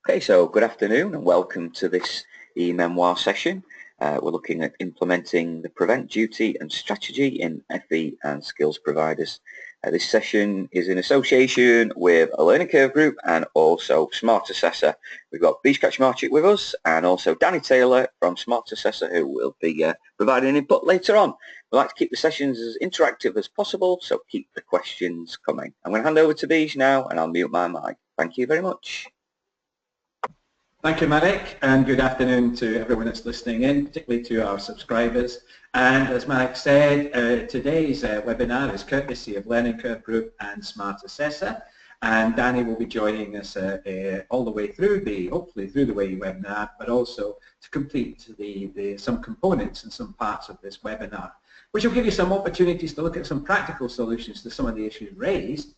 Okay, so good afternoon and welcome to this e-Memoir session. We're looking at implementing the prevent duty and strategy in FE and skills providers. This session is in association with a learning curve group and also Smart Assessor. We've got Beej Kaczmarczyk with us and also Danny Taylor from Smart Assessor, who will be providing input later on. We like to keep the sessions as interactive as possible, so keep the questions coming. I'm going to hand over to Beej now and I'll mute my mic. Thank you very much. Thank you, Marek, and good afternoon to everyone that's listening in, particularly to our subscribers. And as Marek said, today's webinar is courtesy of Learning Curve Group and Smart Assessor. And Danny will be joining us all the way through hopefully through the webinar, but also to complete some components and some parts of this webinar, which will give you some opportunities to look at some practical solutions to some of the issues raised,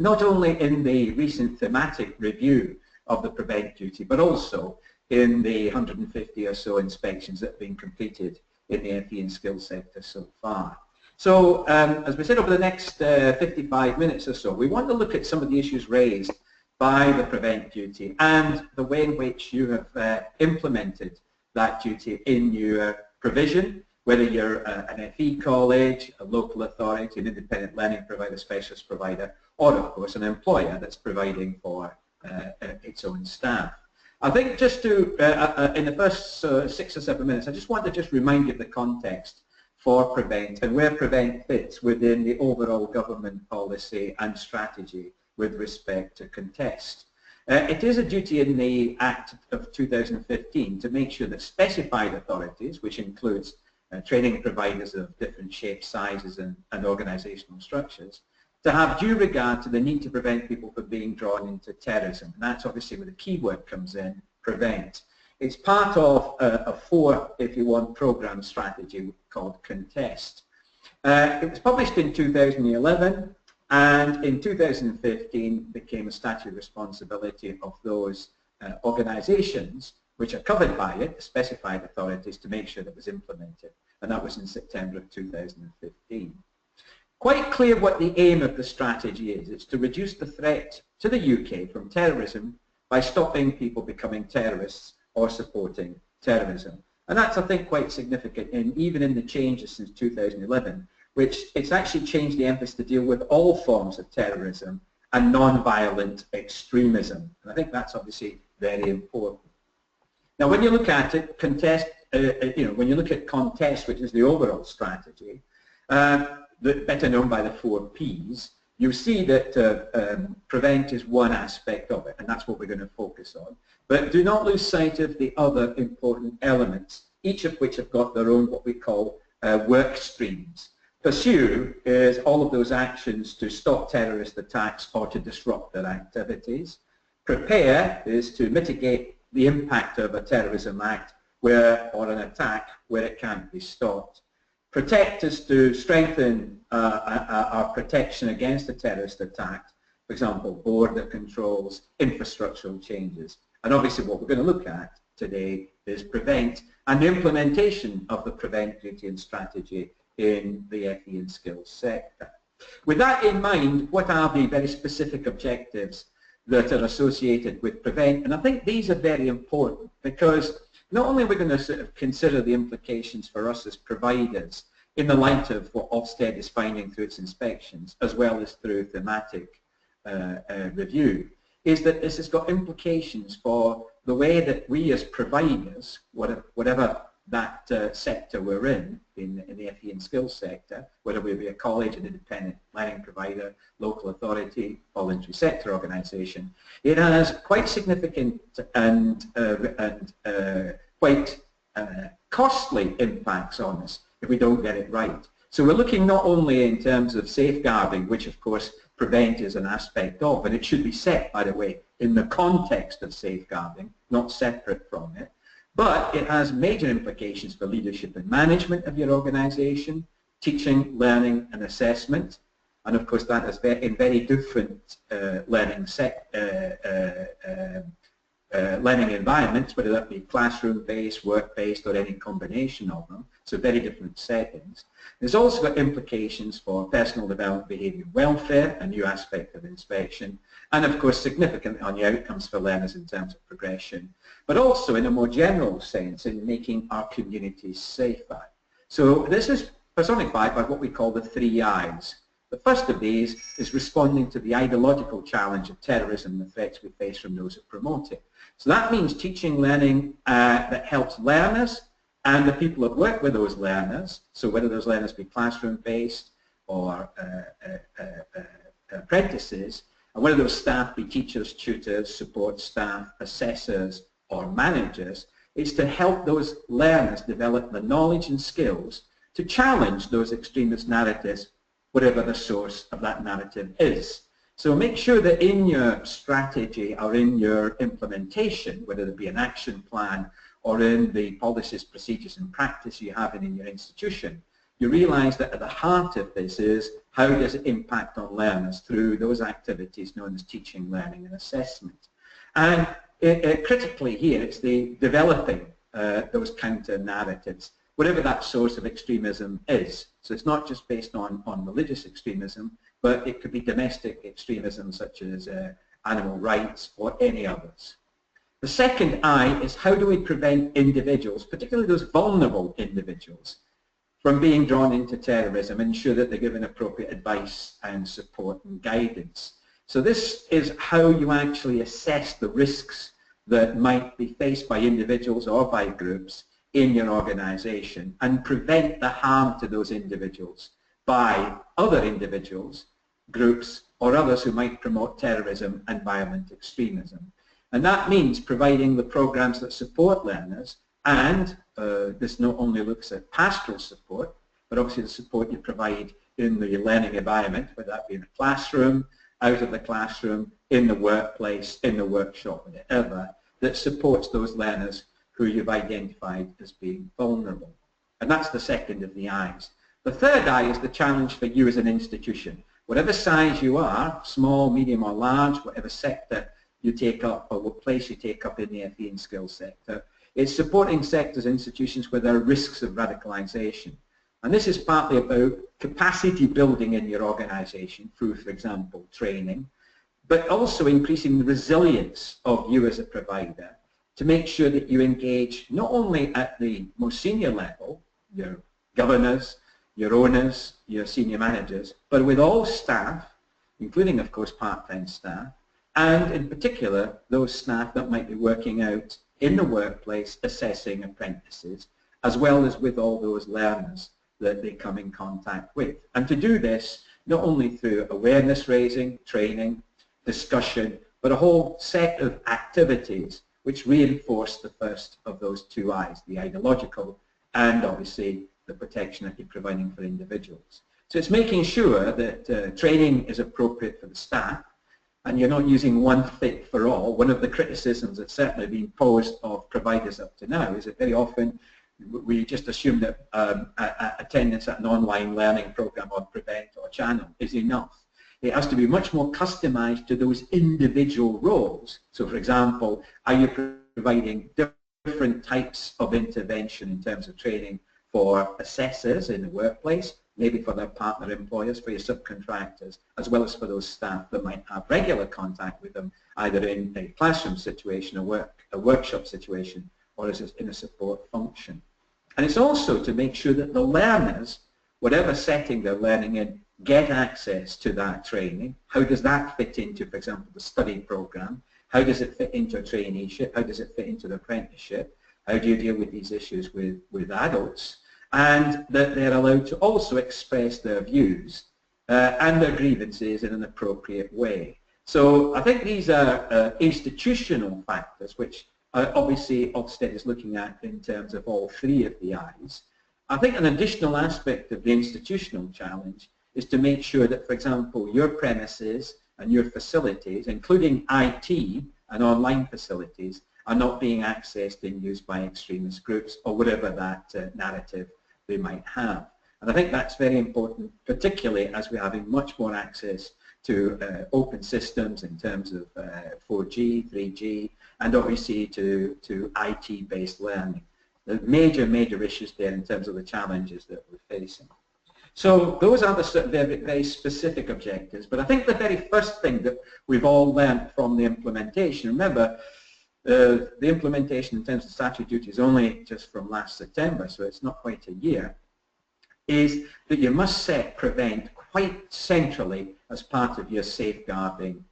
not only in the recent thematic review of the prevent duty, but also in the 150 or so inspections that have been completed in the FE and skills sector so far. So as we said, over the next 55 minutes or so, we want to look at some of the issues raised by the prevent duty and the way in which you have implemented that duty in your provision, whether you're an FE college, a local authority, an independent learning provider, specialist provider, or of course an employer that's providing for its own staff. I think just to, in the first 6 or 7 minutes, I just want to just remind you of the context for prevent and where prevent fits within the overall government policy and strategy with respect to contest. It is a duty in the Act of 2015 to make sure that specified authorities, which includes training providers of different shapes, sizes and organisational structures, to have due regard to the need to prevent people from being drawn into terrorism. And that's obviously where the key word comes in, prevent. It's part of a 4, if you want, programme strategy called Contest. It was published in 2011 and in 2015 became a statutory responsibility of those organisations which are covered by it, the specified authorities, to make sure that it was implemented. And that was in September of 2015. Quite clear what the aim of the strategy is. It's to reduce the threat to the UK from terrorism by stopping people becoming terrorists or supporting terrorism. And that's, I think, quite significant, even in the changes since 2011, which it's actually changed the emphasis to deal with all forms of terrorism and non-violent extremism. And I think that's obviously very important. Now, when you look at it, contest, when you look at contest, which is the overall strategy, better known by the 4 Ps, you see that prevent is one aspect of it, and that's what we're going to focus on. But do not lose sight of the other important elements, each of which have got their own what we call work streams. Pursue is all of those actions to stop terrorist attacks or to disrupt their activities. Prepare is to mitigate the impact of a terrorism act or an attack where it can't be stopped. Protect is to strengthen our protection against a terrorist attack, for example, border controls, infrastructural changes. And obviously what we're going to look at today is prevent and the implementation of the prevent duty and strategy in the FE and skills sector. With that in mind, what are the very specific objectives that are associated with prevent? And I think these are very important because not only are we going to sort of consider the implications for us as providers in the light of what Ofsted is finding through its inspections, as well as through thematic review, is that this has got implications for the way that we as providers, whatever that sector we're in the FE and skills sector, whether we be a college, an independent learning provider, local authority, voluntary sector organisation, it has quite significant and quite costly impacts on us if we don't get it right. So we're looking not only in terms of safeguarding, which of course prevent is an aspect of, and it should be set, by the way, in the context of safeguarding, not separate from it, but it has major implications for leadership and management of your organisation, teaching, learning and assessment, and of course that is in very different learning learning environments, whether that be classroom-based, work-based, or any combination of them, so very different settings. There's also got implications for personal development, behaviour, welfare, a new aspect of inspection, and of course significantly on the outcomes for learners in terms of progression, but also in a more general sense in making our communities safer. So this is personified by what we call the 3 I's. The first of these is responding to the ideological challenge of terrorism and the threats we face from those who promote it. So that means teaching learning that helps learners and the people that work with those learners, so whether those learners be classroom-based or apprentices, and whether those staff be teachers, tutors, support staff, assessors, or managers, is to help those learners develop the knowledge and skills to challenge those extremist narratives, whatever the source of that narrative is. So make sure that in your strategy or in your implementation, whether it be an action plan or in the policies, procedures and practice you have in your institution, you realise that at the heart of this is how does it impact on learners through those activities known as teaching, learning and assessment. And critically here it's the developing those counter narratives, whatever that source of extremism is. So it's not just based on religious extremism, but it could be domestic extremism such as animal rights or any others. The second I is how do we prevent individuals, particularly those vulnerable individuals, from being drawn into terrorism and ensure that they're given appropriate advice and support and guidance. So this is how you actually assess the risks that might be faced by individuals or by groups in your organisation and prevent the harm to those individuals by other individuals, groups or others who might promote terrorism and violent extremism. And that means providing the programs that support learners, and this not only looks at pastoral support, but obviously the support you provide in the learning environment, whether that be in the classroom, out of the classroom, in the workplace, in the workshop, whatever, that supports those learners who you've identified as being vulnerable. And that's the second of the I's. The third I is the challenge for you as an institution. Whatever size you are, small, medium or large, whatever sector you take up or what place you take up in the FE and skills sector, it's supporting sectors, institutions where there are risks of radicalisation. And this is partly about capacity building in your organisation through, for example, training, but also increasing the resilience of you as a provider to make sure that you engage not only at the most senior level, your governors, your owners, your senior managers, but with all staff, including of course part-time staff, and in particular those staff that might be working out in the workplace assessing apprentices, as well as with all those learners that they come in contact with. And to do this not only through awareness raising, training, discussion, but a whole set of activities which reinforce the first of those 2 I's, the ideological and obviously the protection that you're providing for individuals. So it's making sure that training is appropriate for the staff and you're not using one fit for all. One of the criticisms that's certainly been posed of providers up to now is that very often we just assume that attendance at an online learning program or Prevent or Channel is enough. It has to be much more customized to those individual roles. So for example, are you providing different types of intervention in terms of training for assessors in the workplace, maybe for their partner employers, for your subcontractors, as well as for those staff that might have regular contact with them, either in a classroom situation, a workshop situation, or as in a support function. And it's also to make sure that the learners, whatever setting they're learning in, get access to that training. How does that fit into, for example, the study program? How does it fit into a traineeship? How does it fit into the apprenticeship? How do you deal with these issues with adults? And that they're allowed to also express their views and their grievances in an appropriate way. So I think these are institutional factors which obviously Ofsted is looking at in terms of all 3 of the I's. I think an additional aspect of the institutional challenge is to make sure that, for example, your premises and your facilities, including IT and online facilities, are not being accessed and used by extremist groups or whatever that narrative they might have. And I think that's very important, particularly as we're having much more access to open systems in terms of 4G, 3G, and obviously to IT-based learning. The major issues there in terms of the challenges that we're facing. So those are the sort of very specific objectives, but I think the very first thing that we've all learned from the implementation, remember, the implementation in terms of statutory duty is only just from last September, so it's not quite a year, is that you must set prevent quite centrally as part of your safeguarding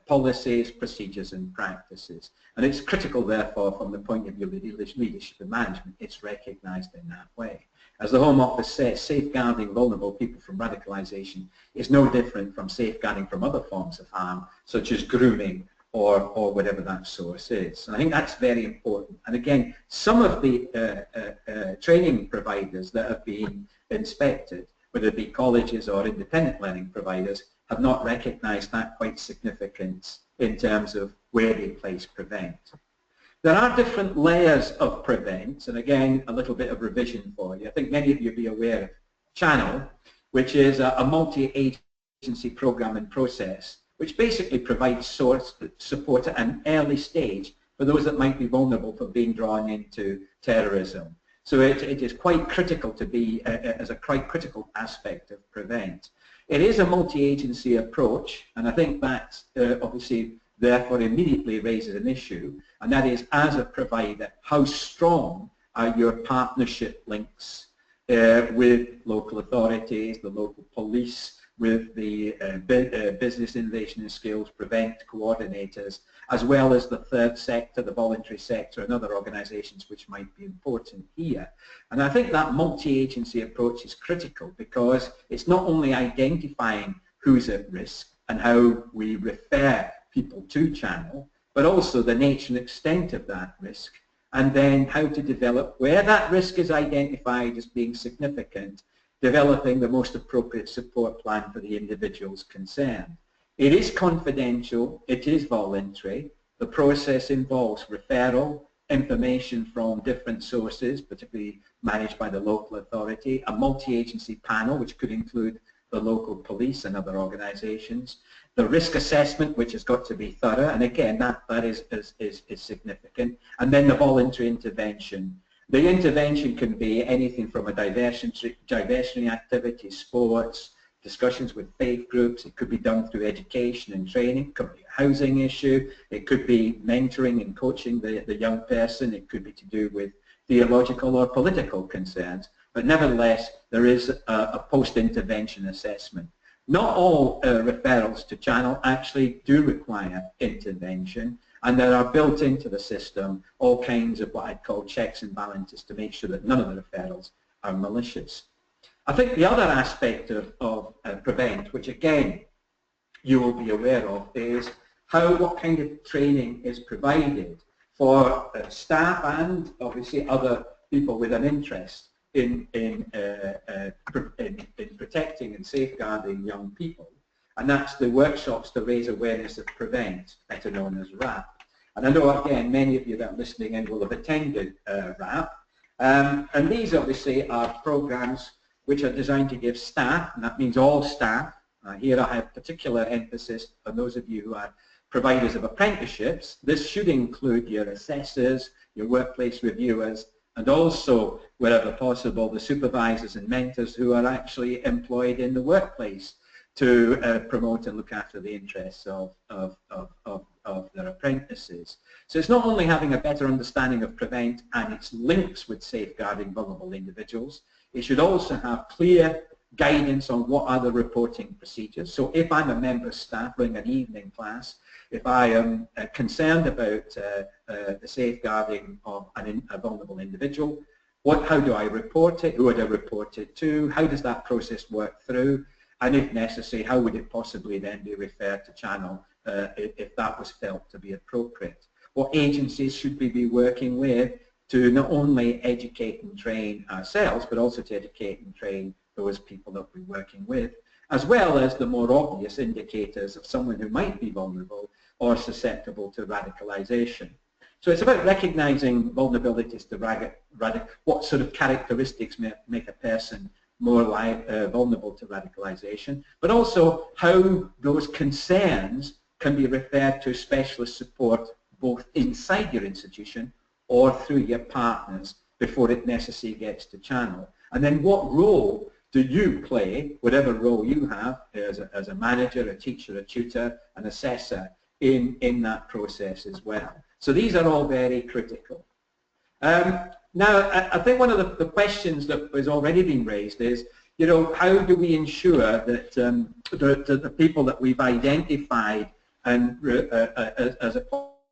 policies, procedures and practices. And it's critical, therefore, from the point of view of leadership and management, it's recognised in that way. As the Home Office says, safeguarding vulnerable people from radicalisation is no different from safeguarding from other forms of harm, such as grooming or whatever that source is. And I think that's very important. And again, some of the training providers that have been inspected, whether it be colleges or independent learning providers, have not recognised that quite significant in terms of where they place prevent. There are different layers of prevent, and again, a little bit of revision for you. I think many of you will be aware of Channel, which is a multi-agency program and process, which basically provides support at an early stage for those that might be vulnerable for being drawn into terrorism. So it is quite critical to be, as a quite critical aspect of prevent. It is a multi-agency approach, and I think that obviously therefore immediately raises an issue, and that is, as a provider, how strong are your partnership links with local authorities, the local police, with the business innovation and skills prevent coordinators, as well as the third sector, the voluntary sector, and other organisations which might be important here. And I think that multi-agency approach is critical because it's not only identifying who's at risk and how we refer people to Channel, but also the nature and extent of that risk, and then how to develop, where that risk is identified as being significant, developing the most appropriate support plan for the individuals concerned. It is confidential, it is voluntary, the process involves referral, information from different sources, particularly managed by the local authority, a multi-agency panel which could include the local police and other organisations, the risk assessment which has got to be thorough, and again that is significant, and then the voluntary intervention. The intervention can be anything from a diversionary activity, sports, discussions with faith groups. It could be done through education and training. It could be a housing issue. It could be mentoring and coaching the young person. It could be to do with theological or political concerns. But nevertheless, there is a post-intervention assessment. Not all referrals to Channel actually do require intervention, and there are built into the system all kinds of what I'd call checks and balances to make sure that none of the referrals are malicious. I think the other aspect of prevent, which again you will be aware of, is what kind of training is provided for staff and obviously other people with an interest in protecting and safeguarding young people, and that's the workshops to raise awareness of prevent, better known as RAP. And I know again many of you that are listening in will have attended RAP, and these obviously are programs which are designed to give staff, and that means all staff. Here I have particular emphasis on those of you who are providers of apprenticeships. This should include your assessors, your workplace reviewers, and also, wherever possible, the supervisors and mentors who are actually employed in the workplace to promote and look after the interests of their apprentices. So it's not only having a better understanding of prevent and its links with safeguarding vulnerable individuals, it should also have clear guidance on what are the reporting procedures. So if I'm a member of staff running an evening class, if I am concerned about the safeguarding of a vulnerable individual, how do I report it? Who would I report it to? How does that process work through? And if necessary, how would it possibly then be referred to Channel if that was felt to be appropriate? What agencies should we be working with to not only educate and train ourselves, but also to educate and train those people that we're working with, as well as the more obvious indicators of someone who might be vulnerable or susceptible to radicalisation. So it's about recognising vulnerabilities to what sort of characteristics make a person more vulnerable to radicalisation, but also how those concerns can be referred to specialist support both inside your institution or through your partners before it necessarily gets to channel. And then what role do you play, whatever role you have as a manager, a teacher, a tutor, an assessor in that process as well. So these are all very critical. Now, I think one of the questions that has already been raised is, you know, how do we ensure that the people that we've identified and as a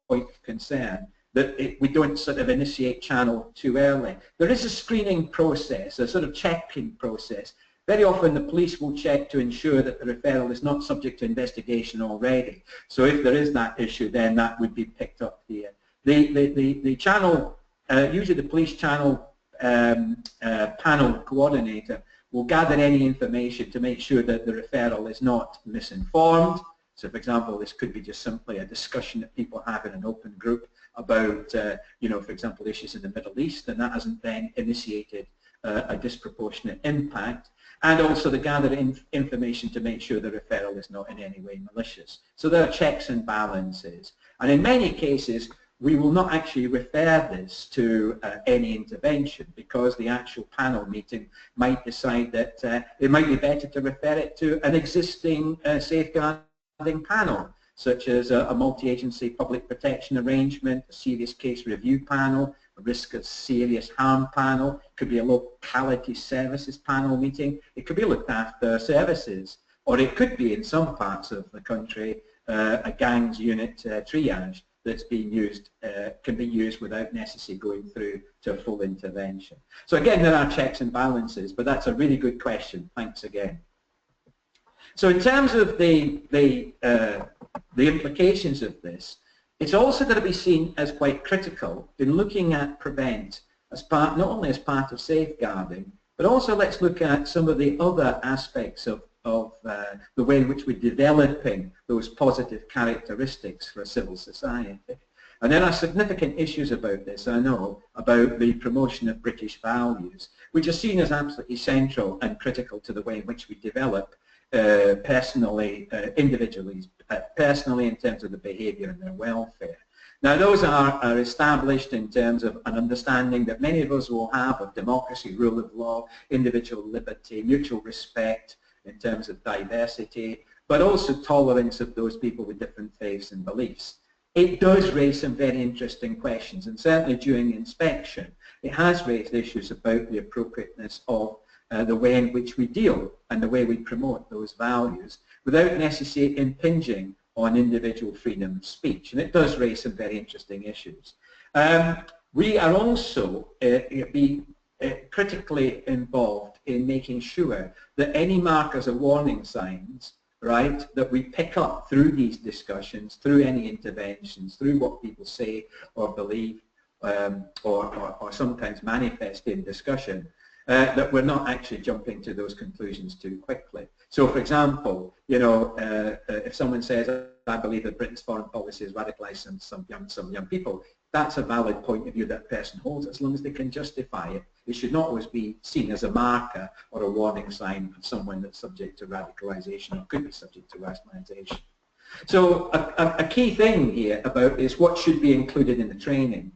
point of concern, that we don't sort of initiate channel too early. There is a screening process, a sort of checking process. Very often the police will check to ensure that the referral is not subject to investigation already. So if there is that issue, then that would be picked up here. The channel, usually the police channel panel coordinator will gather any information to make sure that the referral is not misinformed. So for example, this could be just simply a discussion that people have in an open group about, you know, for example, issues in the Middle East, and that hasn't then initiated a disproportionate impact. And also to gather information to make sure the referral is not in any way malicious. So there are checks and balances. And in many cases, we will not actually refer this to any intervention because the actual panel meeting might decide that it might be better to refer it to an existing safeguarding panel, such as a multi-agency public protection arrangement, a serious case review panel, a risk of serious harm panel. It could be a locality services panel meeting. It could be looked after services, or it could be in some parts of the country a gangs unit triage that's being used, can be used without necessarily going through to a full intervention. So again, there are checks and balances, but that's a really good question. Thanks again. So in terms of the implications of this, it's also going to be seen as quite critical in looking at prevent as part, not only as part of safeguarding, but also let's look at some of the other aspects of the way in which we're developing those positive characteristics for a civil society. And there are significant issues about this, I know, about the promotion of British values, which are seen as absolutely central and critical to the way in which we develop personally, individually, personally in terms of the behaviour and their welfare. Now those are established in terms of an understanding that many of us will have of democracy, rule of law, individual liberty, mutual respect in terms of diversity, but also tolerance of those people with different faiths and beliefs. It does raise some very interesting questions, and certainly during inspection it has raised issues about the appropriateness of the way in which we deal and the way we promote those values without necessarily impinging on individual freedom of speech. And it does raise some very interesting issues. We are also critically involved in making sure that any markers or warning signs, right, that we pick up through these discussions, through any interventions, through what people say or believe or sometimes manifest in discussion, that we're not actually jumping to those conclusions too quickly. So for example, you know, if someone says, I believe that Britain's foreign policy has radicalised some young people, that's a valid point of view that person holds as long as they can justify it. It should not always be seen as a marker or a warning sign of someone that's subject to radicalisation or could be subject to radicalisation. So a key thing here about is what should be included in the training.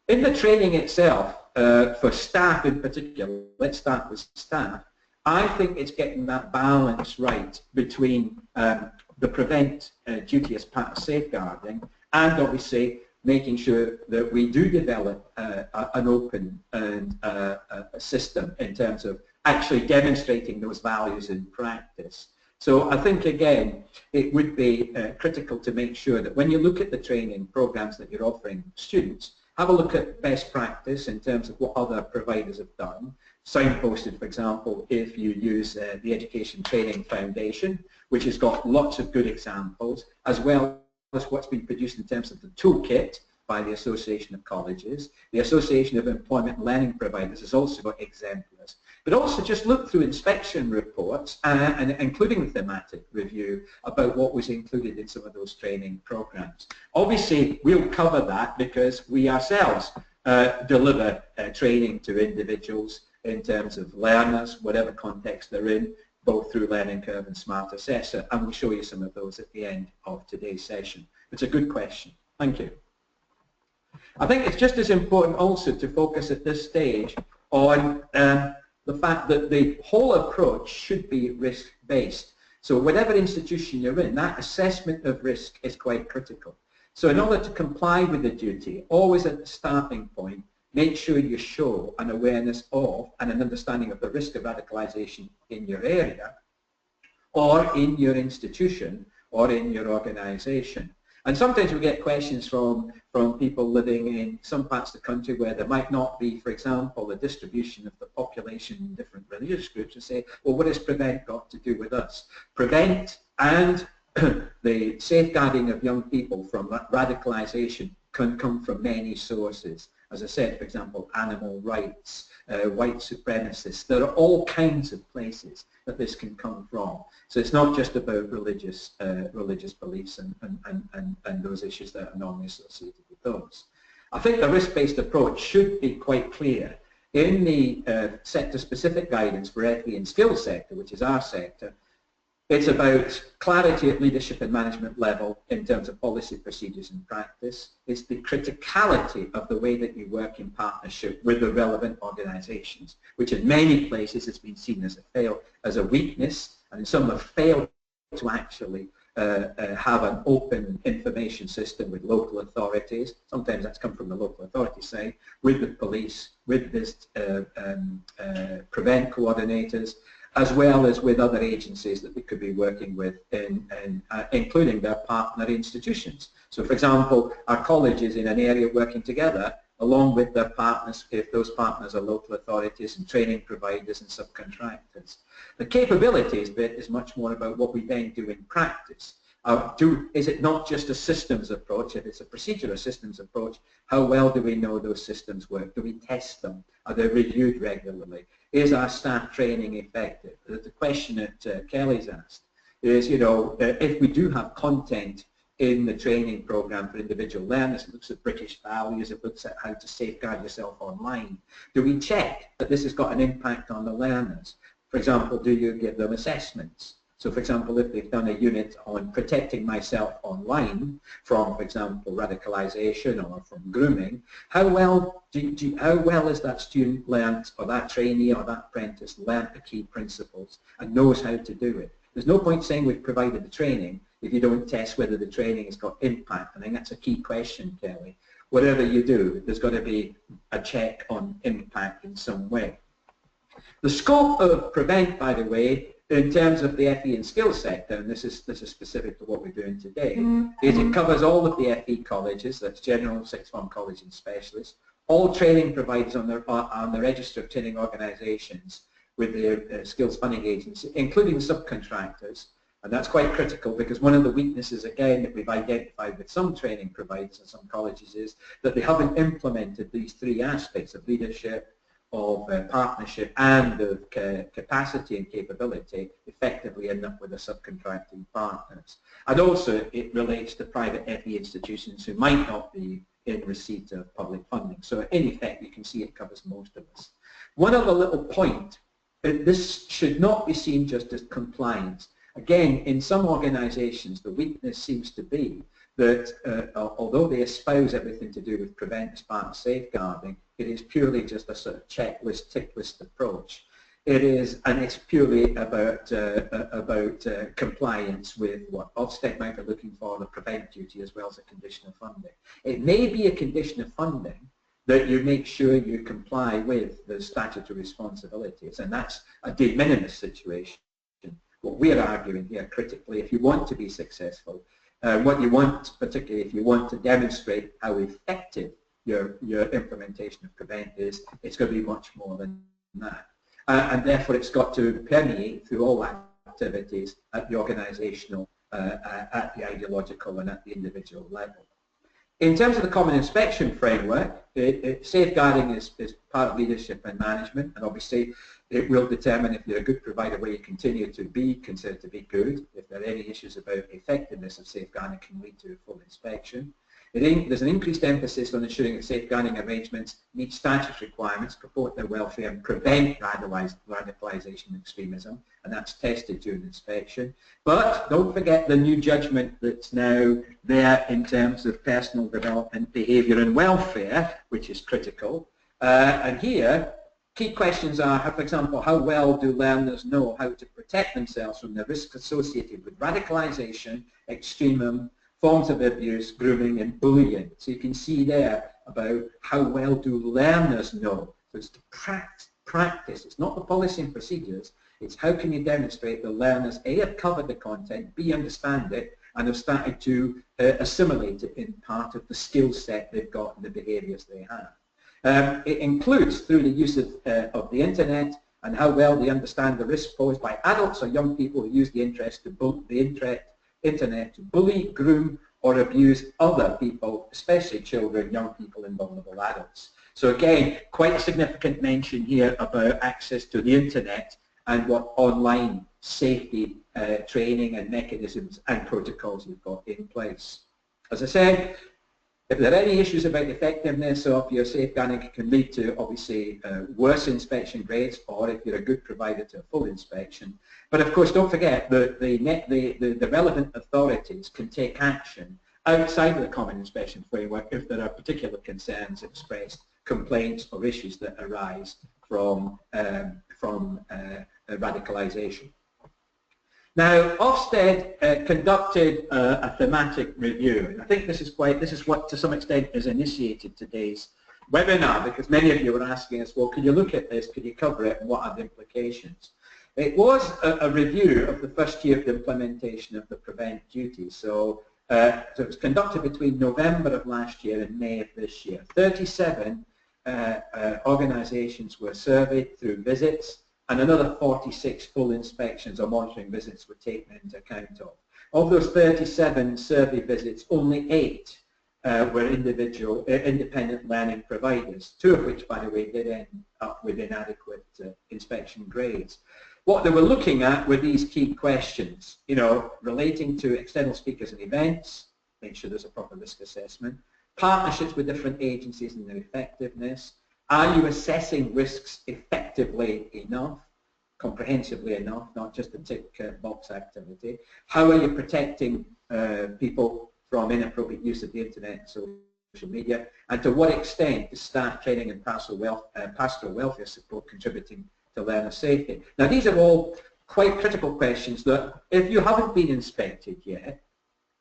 In the training itself, for staff in particular, let's start with staff, I think it's getting that balance right between the prevent duty as part of safeguarding and obviously making sure that we do develop an open and a system in terms of actually demonstrating those values in practice. So I think again it would be critical to make sure that when you look at the training programs that you're offering students, have a look at best practice in terms of what other providers have done. Signposted, for example, if you use the Education Training Foundation, which has got lots of good examples, as well as what's been produced in terms of the toolkit by the Association of Colleges. The Association of Employment and Learning Providers has also got exemplars. But also just look through inspection reports, and including the thematic review, about what was included in some of those training programs. Obviously, we'll cover that because we ourselves deliver training to individuals in terms of learners, whatever context they're in, both through Learning Curve and Smart Assessor, and we'll show you some of those at the end of today's session. It's a good question. Thank you. I think it's just as important also to focus at this stage on the fact that the whole approach should be risk-based. So whatever institution you're in, that assessment of risk is quite critical. So in order to comply with the duty, always at the starting point, make sure you show an awareness of and an understanding of the risk of radicalization in your area or in your institution or in your organization. And sometimes we get questions from people living in some parts of the country where there might not be, for example, a distribution of the population in different religious groups, and say, well, what has PREVENT got to do with us? PREVENT and the safeguarding of young people from radicalization can come from many sources. As I said, for example, animal rights, white supremacists. There are all kinds of places that this can come from. So it's not just about religious beliefs and those issues that are normally associated with those. I think the risk-based approach should be quite clear. In the sector-specific guidance for FE and skills sector, which is our sector, it's about clarity at leadership and management level in terms of policy, procedures and practice. It's the criticality of the way that you work in partnership with the relevant organisations, which in many places has been seen as a weakness, and some have failed to actually have an open information system with local authorities. Sometimes that's come from the local authority side, with the police, with this PREVENT coordinators, as well as with other agencies that they could be working with, including their partner institutions. So, for example, our colleges in an area working together along with their partners, if those partners are local authorities and training providers and subcontractors. The capabilities bit is much more about what we then do in practice. Is it not just a systems approach? If it's a procedure or systems approach, how well do we know those systems work? Do we test them? Are they reviewed regularly? Is our staff training effective? The question that Kelly's asked is, you know, if we do have content in the training program for individual learners, it looks at British values, it looks at how to safeguard yourself online. Do we check that this has got an impact on the learners? For example, do you give them assessments? So, for example, if they've done a unit on protecting myself online from, for example, radicalization or from grooming, how well has that student learnt, or that trainee or that apprentice learnt the key principles and knows how to do it? There's no point saying we've provided the training if you don't test whether the training has got impact. I think that's a key question, Kelly. Whatever you do, there's got to be a check on impact in some way. The scope of PREVENT, by the way, in terms of the FE and skills sector, and this is specific to what we're doing today, is it covers all of the FE colleges, that's general, sixth form college and specialists, all training providers on the register of training organisations with their skills funding agency, including subcontractors. And that's quite critical because one of the weaknesses, again, that we've identified with some training providers and some colleges is that they haven't implemented these three aspects of leadership, of partnership and of capacity and capability effectively end up with the subcontracting partners. And also it relates to private FE institutions who might not be in receipt of public funding. So in effect, you can see it covers most of us. One other little point, this should not be seen just as compliance. Again, in some organisations, the weakness seems to be that although they espouse everything to do with PREVENT as part of safeguarding, it is purely just a sort of checklist, tick list approach. It is, and it's purely about compliance with what Ofsted might be looking for, the PREVENT duty as well as a condition of funding. It may be a condition of funding that you make sure you comply with the statutory responsibilities, and that's a de minimis situation. What we're arguing here critically, if you want to be successful, what you want, particularly if you want to demonstrate how effective your implementation of PREVENT is, it's going to be much more than that. And therefore it's got to permeate through all activities at the organisational, at the ideological and at the individual level. In terms of the common inspection framework, safeguarding is part of leadership and management, and obviously it will determine if you're a good provider where you continue to be considered to be good. If there are any issues about effectiveness of safeguarding, it can lead to a full inspection. There's an increased emphasis on ensuring that safeguarding arrangements meet statutory requirements, promote their welfare and prevent radicalisation and extremism, and that's tested during inspection. But don't forget the new judgment that's now there in terms of personal development, behaviour and welfare, which is critical. And here, key questions are, for example, how well do learners know how to protect themselves from the risks associated with radicalisation, extremism, forms of abuse, grooming and bullying. So you can see there about how well do learners know. So it's the practice, it's not the policy and procedures, it's how can you demonstrate the learners A, have covered the content, B, understand it, and have started to assimilate it in part of the skill set they've got and the behaviours they have. It includes through the use of the internet and how well they understand the risk posed by adults or young people who use the internet to bully, groom or abuse other people, especially children, young people and vulnerable adults. So again, quite a significant mention here about access to the internet and what online safety training and mechanisms and protocols you've got in place. As I said, if there are any issues about the effectiveness of your safeguarding, it can lead to obviously worse inspection grades, or if you're a good provider, to a full inspection. But of course, don't forget that the relevant authorities can take action outside of the common inspection framework if there are particular concerns expressed, complaints or issues that arise from radicalisation. Now, Ofsted conducted a thematic review, and I think this is what to some extent has initiated today's webinar, because many of you were asking us, well, could you look at this, could you cover it, and what are the implications? It was a review of the first year of the implementation of the Prevent duty. So it was conducted between November of last year and May of this year. 37 organisations were surveyed through visits, and another 46 full inspections or monitoring visits were taken into account of. Of those 37 survey visits, only 8 were independent learning providers, 2 of which, by the way, did end up with inadequate inspection grades. What they were looking at were these key questions, relating to external speakers and events, make sure there's a proper risk assessment, partnerships with different agencies and their effectiveness. Are you assessing risks effectively enough, comprehensively enough, not just a tick box activity? How are you protecting people from inappropriate use of the internet and social media? And to what extent is staff training and pastoral welfare support contributing to learner safety? Now, these are all quite critical questions that, if you haven't been inspected yet,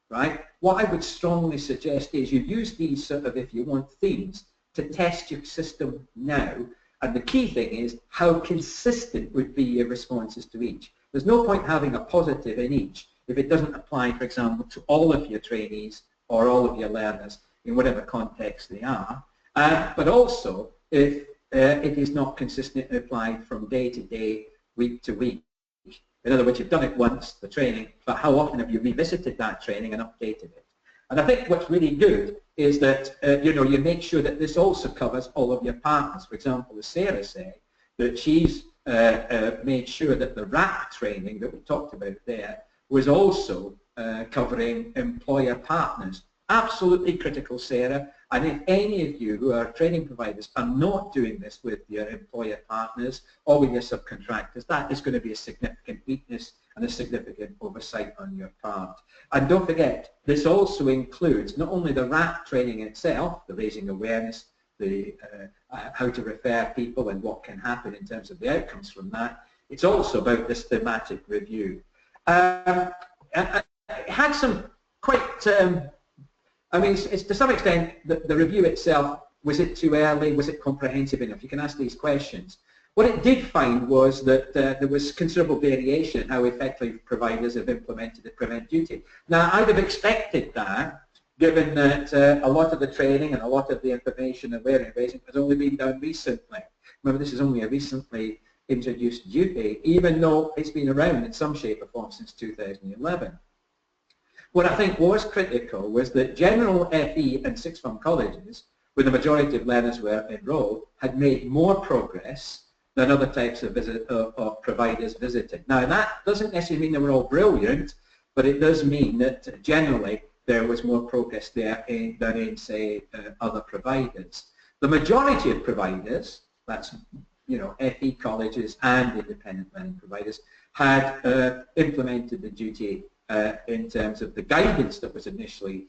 right, what I would strongly suggest is you use these sort of, if you want, themes to test your system now, and the key thing is how consistent would be your responses to each. There's no point having a positive in each if it doesn't apply, for example, to all of your trainees or all of your learners in whatever context they are, but also if it is not consistently applied from day to day, week to week. In other words, you've done it once, the training, but how often have you revisited that training and updated it? And I think what's really good is that you make sure that this also covers all of your partners. For example, as Sarah said, that she's made sure that the RAP training that we talked about there was also covering employer partners. Absolutely critical, Sarah. And if any of you who are training providers are not doing this with your employer partners or with your subcontractors, that is going to be a significant weakness and a significant oversight on your part. And don't forget, this also includes not only the RAP training itself, the raising awareness, the how to refer people and what can happen in terms of the outcomes from that. It's also about this thematic review. It had some quite, it's to some extent, the review itself, was it too early, was it comprehensive enough? You can ask these questions. What it did find was that there was considerable variation in how effectively providers have implemented the Prevent duty. Now, I'd have expected that, given that a lot of the training and a lot of the information and awareness raising has only been done recently. Remember, this is only a recently introduced duty, even though it's been around in some shape or form since 2011. What I think was critical was that general FE and sixth form colleges, where the majority of learners were enrolled, had made more progress than other types of providers visited. Now, that doesn't necessarily mean they were all brilliant, but it does mean that generally there was more progress there than in, say, other providers. The majority of providers, that's FE colleges and independent learning providers, had implemented the duty in terms of the guidance that was initially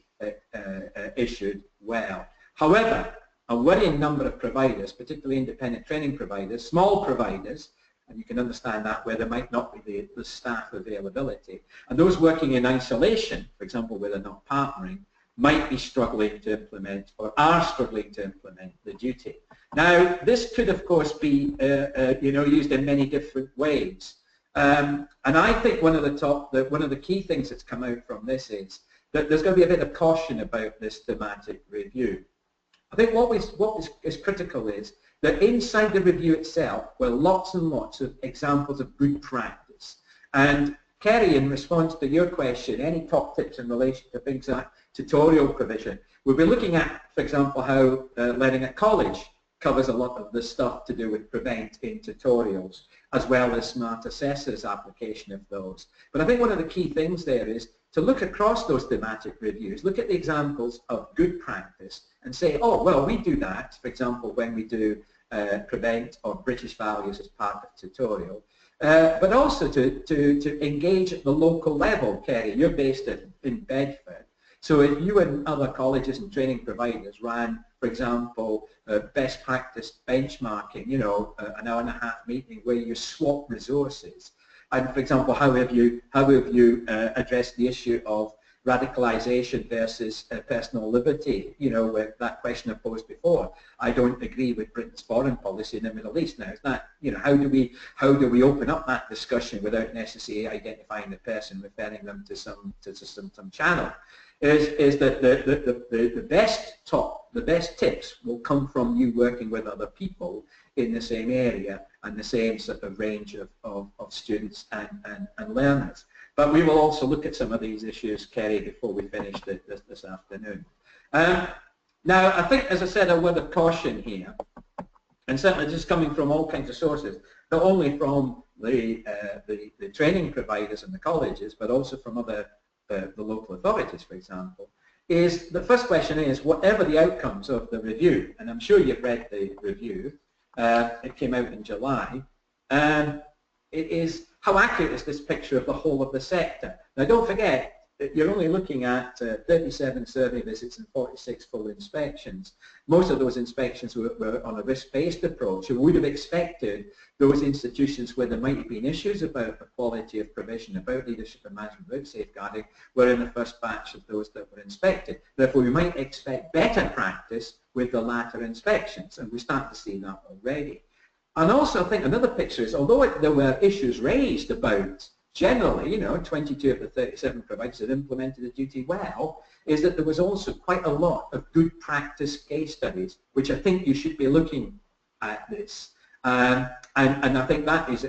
issued well. However, a worrying number of providers, particularly independent training providers, small providers, and you can understand that where there might not be the staff availability, and those working in isolation, for example, where they're not partnering, might be struggling to implement or are struggling to implement the duty. Now, this could, of course, be used in many different ways. And I think one of the key things that's come out from this is that there's going to be a bit of caution about this thematic review. I think what is critical is that inside the review itself were lots and lots of examples of good practice. And Kerry, in response to your question, any top tips in relation to things like tutorial provision? We'll be looking at, for example, how learning at college covers a lot of the stuff to do with Prevent in tutorials, as well as Smart Assessor's application of those. But I think one of the key things there is to look across those thematic reviews, look at the examples of good practice and say, oh, well, we do that, for example, when we do Prevent or British values as part of tutorial, but also to engage at the local level. Kerry, you're based in Bedford. So if you and other colleges and training providers ran, for example, best practice benchmarking, an hour-and-a-half meeting where you swap resources, and for example, how have you addressed the issue of radicalization versus personal liberty? With that question I posed before. I don't agree with Britain's foreign policy in the Middle East. Now, is that how do we open up that discussion without necessarily identifying the person, referring them to some channel? Is that the best tips will come from you working with other people in the same area and the same sort of range of students and learners. But we will also look at some of these issues, Kerry, before we finish this afternoon. Now, I think, as I said, a word of caution here, and certainly this is coming from all kinds of sources, not only from the training providers and the colleges, but also from other the local authorities, for example, is the first question is, whatever the outcomes of the review, and I'm sure you've read the review, it came out in July, it is, how accurate is this picture of the whole of the sector? Now, don't forget that you're only looking at 37 survey visits and 46 full inspections. Most of those inspections were on a risk-based approach, and we would have expected those institutions where there might have been issues about the quality of provision, about leadership and management, about safeguarding, were in the first batch of those that were inspected. Therefore, we might expect better practice with the latter inspections, and we start to see that already. And also, I think another picture is, although there were issues raised about generally, 22 of the 37 providers had implemented the duty well, is that there was also quite a lot of good practice case studies, which I think you should be looking at this. And I think that is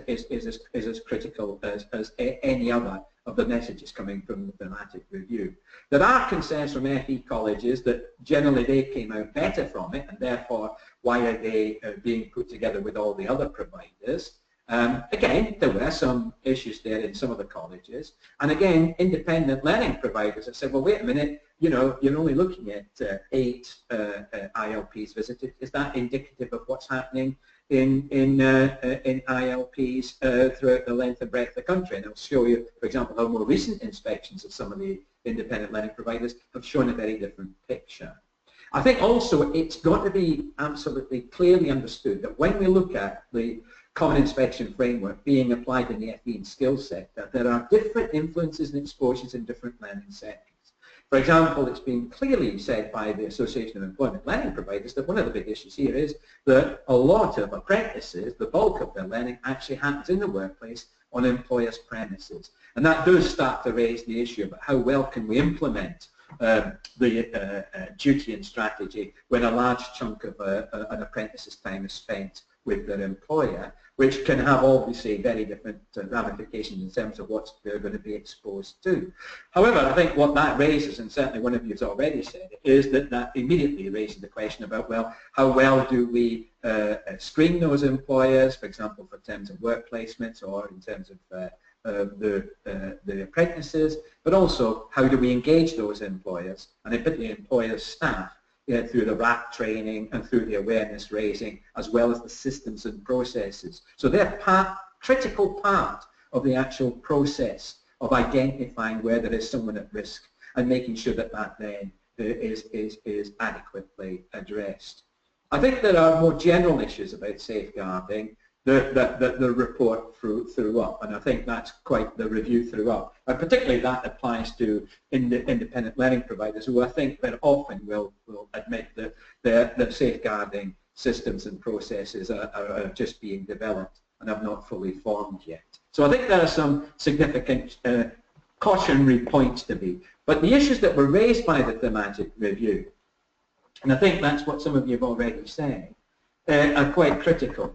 as critical as any other of the messages coming from the thematic review. There are concerns from FE colleges that generally they came out better from it, and therefore why are they being put together with all the other providers? Again, there were some issues there in some of the colleges, and again, independent learning providers have said, well, wait a minute, you're only looking at 8 ILPs visited. Is that indicative of what's happening in ILPs throughout the length and breadth of the country? And I'll show you, for example, how more recent inspections of some of the independent learning providers have shown a very different picture. I think also it's got to be absolutely clearly understood that when we look at the Common Inspection Framework being applied in the FE and skills sector, there are different influences and exposures in different learning settings. For example, it's been clearly said by the Association of Employment Learning Providers that one of the big issues here is that a lot of apprentices, the bulk of their learning, actually happens in the workplace on employers' premises. And that does start to raise the issue about how well can we implement the duty and strategy when a large chunk of an apprentice's time is spent with their employer, which can have obviously very different ramifications in terms of what they're going to be exposed to. However, I think what that raises, and certainly one of you has already said it, is that immediately raises the question about, well, how well do we screen those employers, for example, for terms of work placements or in terms of the apprentices, but also how do we engage those employers, and in particular employers' staff, through the RAP training and through the awareness raising, as well as the systems and processes. So they're critical part of the actual process of identifying where there is someone at risk and making sure that that then is adequately addressed. I think there are more general issues about safeguarding that the report threw up, and I think that's quite the review threw up. And particularly that applies to independent learning providers, who I think very often will admit that their safeguarding systems and processes are just being developed and have not fully formed yet. So I think there are some significant cautionary points to be. But the issues that were raised by the thematic review, and I think that's what some of you have already said, are quite critical.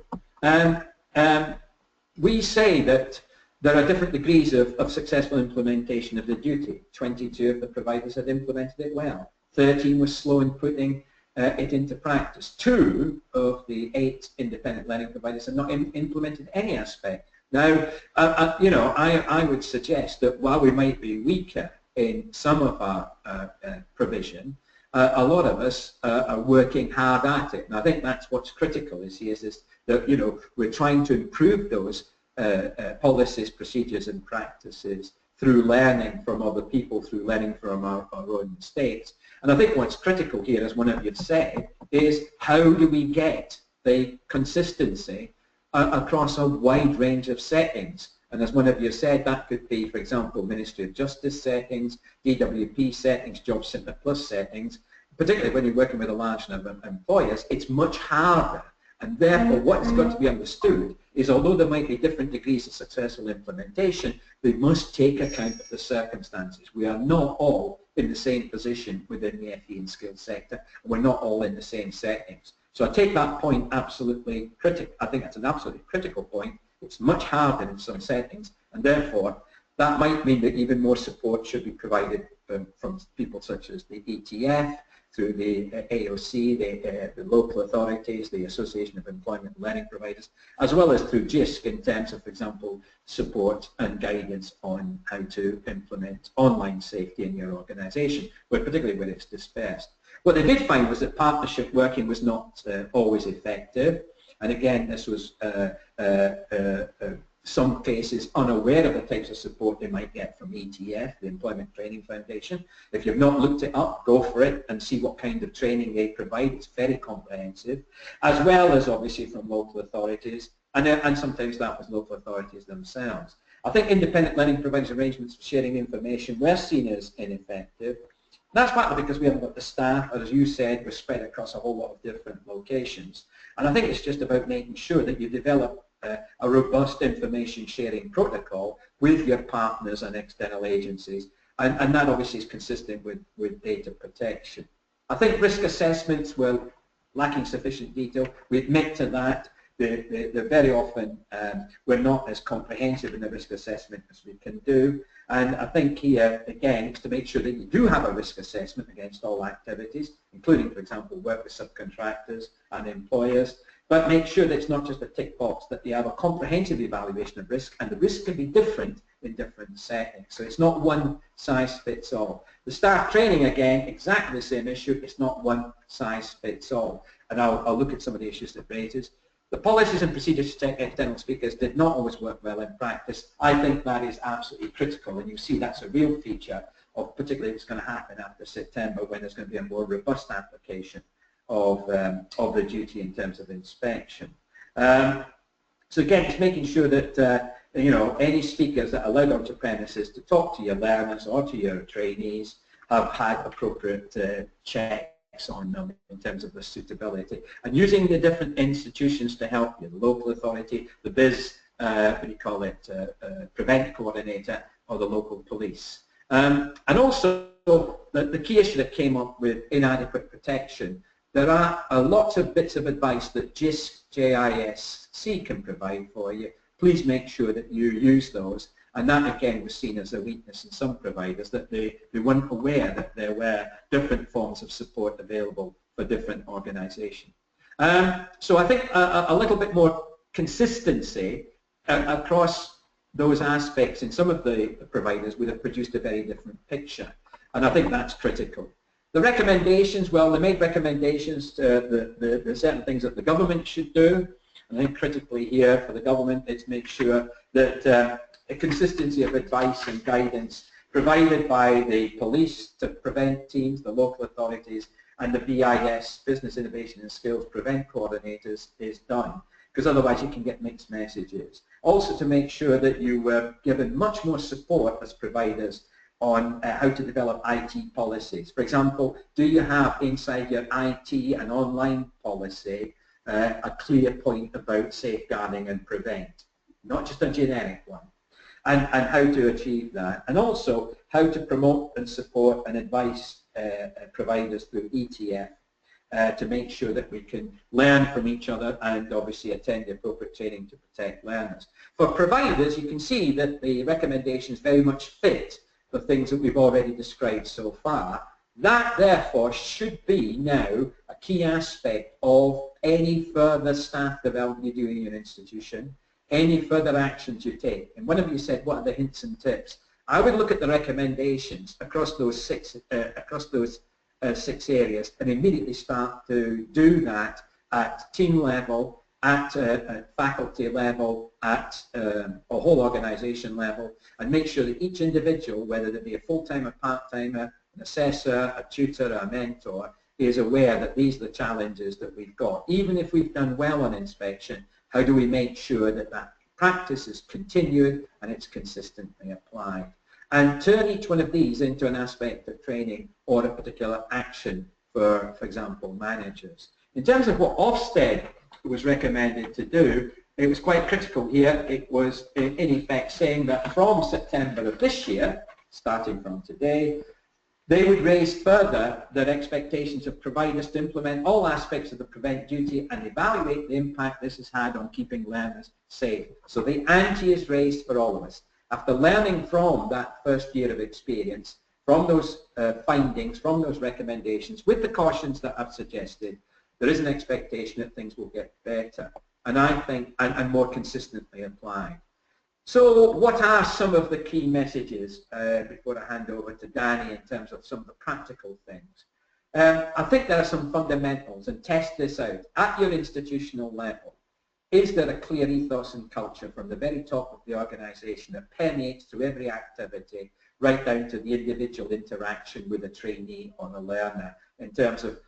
We say that there are different degrees of successful implementation of the duty. 22 of the providers had implemented it well. 13 were slow in putting it into practice. 2 of the 8 independent learning providers have not implemented any aspect. Now, I would suggest that while we might be weaker in some of our provision, a lot of us are working hard at it, and I think that's what's critical is that we're trying to improve those policies, procedures, and practices through learning from other people, through learning from our own mistakes. And I think what's critical here, as one of you said, is how do we get the consistency across a wide range of settings. And as one of you said, that could be, for example, Ministry of Justice settings, DWP settings, Job Centre Plus settings. Particularly when you're working with a large number of employers, it's much harder. And therefore, what's got to be understood is, although there might be different degrees of successful implementation, they must take account of the circumstances. We are not all in the same position within the FE and skills sector. We're not all in the same settings. So I take that point absolutely critical. I think that's an absolutely critical point. It's much harder in some settings, and therefore that might mean that even more support should be provided from people such as the ETF, through the AOC, the local authorities, the Association of Employment and Learning Providers, as well as through GISC in terms of, for example, support and guidance on how to implement online safety in your organisation, but particularly when it's dispersed. What they did find was that partnership working was not always effective, and again, this was some cases unaware of the types of support they might get from ETF, the Employment Training Foundation. If you've not looked it up, go for it and see what kind of training they provide. It's very comprehensive, as well as obviously from local authorities, and sometimes that was local authorities themselves. I think independent learning providers arrangements for sharing information were seen as ineffective. That's partly because we haven't got the staff, as you said, we're spread across a whole lot of different locations. And I think it's just about making sure that you develop a robust information sharing protocol with your partners and external agencies, and that obviously is consistent with data protection. I think risk assessments were lacking sufficient detail. We admit to that. They're very often we're not as comprehensive in the risk assessment as we can do, and I think here again it's to make sure that you do have a risk assessment against all activities, including, for example, work with subcontractors and employers, but make sure that it's not just a tick box, that you have a comprehensive evaluation of risk, and the risk can be different in different settings. So it's not one size fits all. The staff training, again, exactly the same issue. It's not one size fits all. And I'll look at some of the issues that raises. The policies and procedures to check external speakers did not always work well in practice. I think that is absolutely critical, and you see that's a real feature of particularly what's going to happen after September, when there's going to be a more robust application of the duty in terms of inspection. So again, it's making sure that any speakers that are allowed onto premises to talk to your learners or to your trainees have had appropriate checks on them in terms of the suitability, and using the different institutions to help you, the local authority, the BIS, prevent coordinator, or the local police. And also the key issue that came up with inadequate protection. There are lots of bits of advice that JISC can provide for you. Please make sure that you use those. And that again was seen as a weakness in some providers, that they weren't aware that there were different forms of support available for different organisations. So I think a little bit more consistency across those aspects in some of the providers would have produced a very different picture. And I think that's critical. The recommendations, well, they made recommendations to the certain things that the government should do. And I think critically here for the government, it's make sure that a consistency of advice and guidance provided by the police to prevent teams, the local authorities, and the BIS, Business Innovation and Skills Prevent Coordinators, is done. Because otherwise you can get mixed messages. Also to make sure that you were given much more support as providers on how to develop IT policies. For example, do you have inside your IT and online policy a clear point about safeguarding and prevent, not just a generic one, and how to achieve that, and also how to promote and support and advise providers through ETF to make sure that we can learn from each other and obviously attend the appropriate training to protect learners. For providers, you can see that the recommendations very much fit the things that we've already described so far. That, therefore, should be now a key aspect of any further staff development you do in your institution, any further actions you take. And one of you said, what are the hints and tips? I would look at the recommendations across those six areas and immediately start to do that at team level, at faculty level, at a whole organisation level, and make sure that each individual, whether it be a full-timer, part-timer, an assessor, a tutor, a mentor, is aware that these are the challenges that we've got. Even if we've done well on inspection, how do we make sure that that practice is continued and it's consistently applied? And turn each one of these into an aspect of training or a particular action for example, managers. In terms of what Ofsted was recommended to do, it was quite critical here. It was in effect saying that from September of this year, starting from today, they would raise further their expectations of providers to implement all aspects of the prevent duty and evaluate the impact this has had on keeping learners safe. So the ante is raised for all of us. After learning from that first year of experience, from those findings, from those recommendations, with the cautions that I've suggested, there is an expectation that things will get better, and I think, and more consistently applied. So what are some of the key messages before I hand over to Danny in terms of some of the practical things? I think there are some fundamentals, and test this out. At your institutional level, is there a clear ethos and culture from the very top of the organisation that permeates through every activity, right down to the individual interaction with a trainee or a learner, in terms of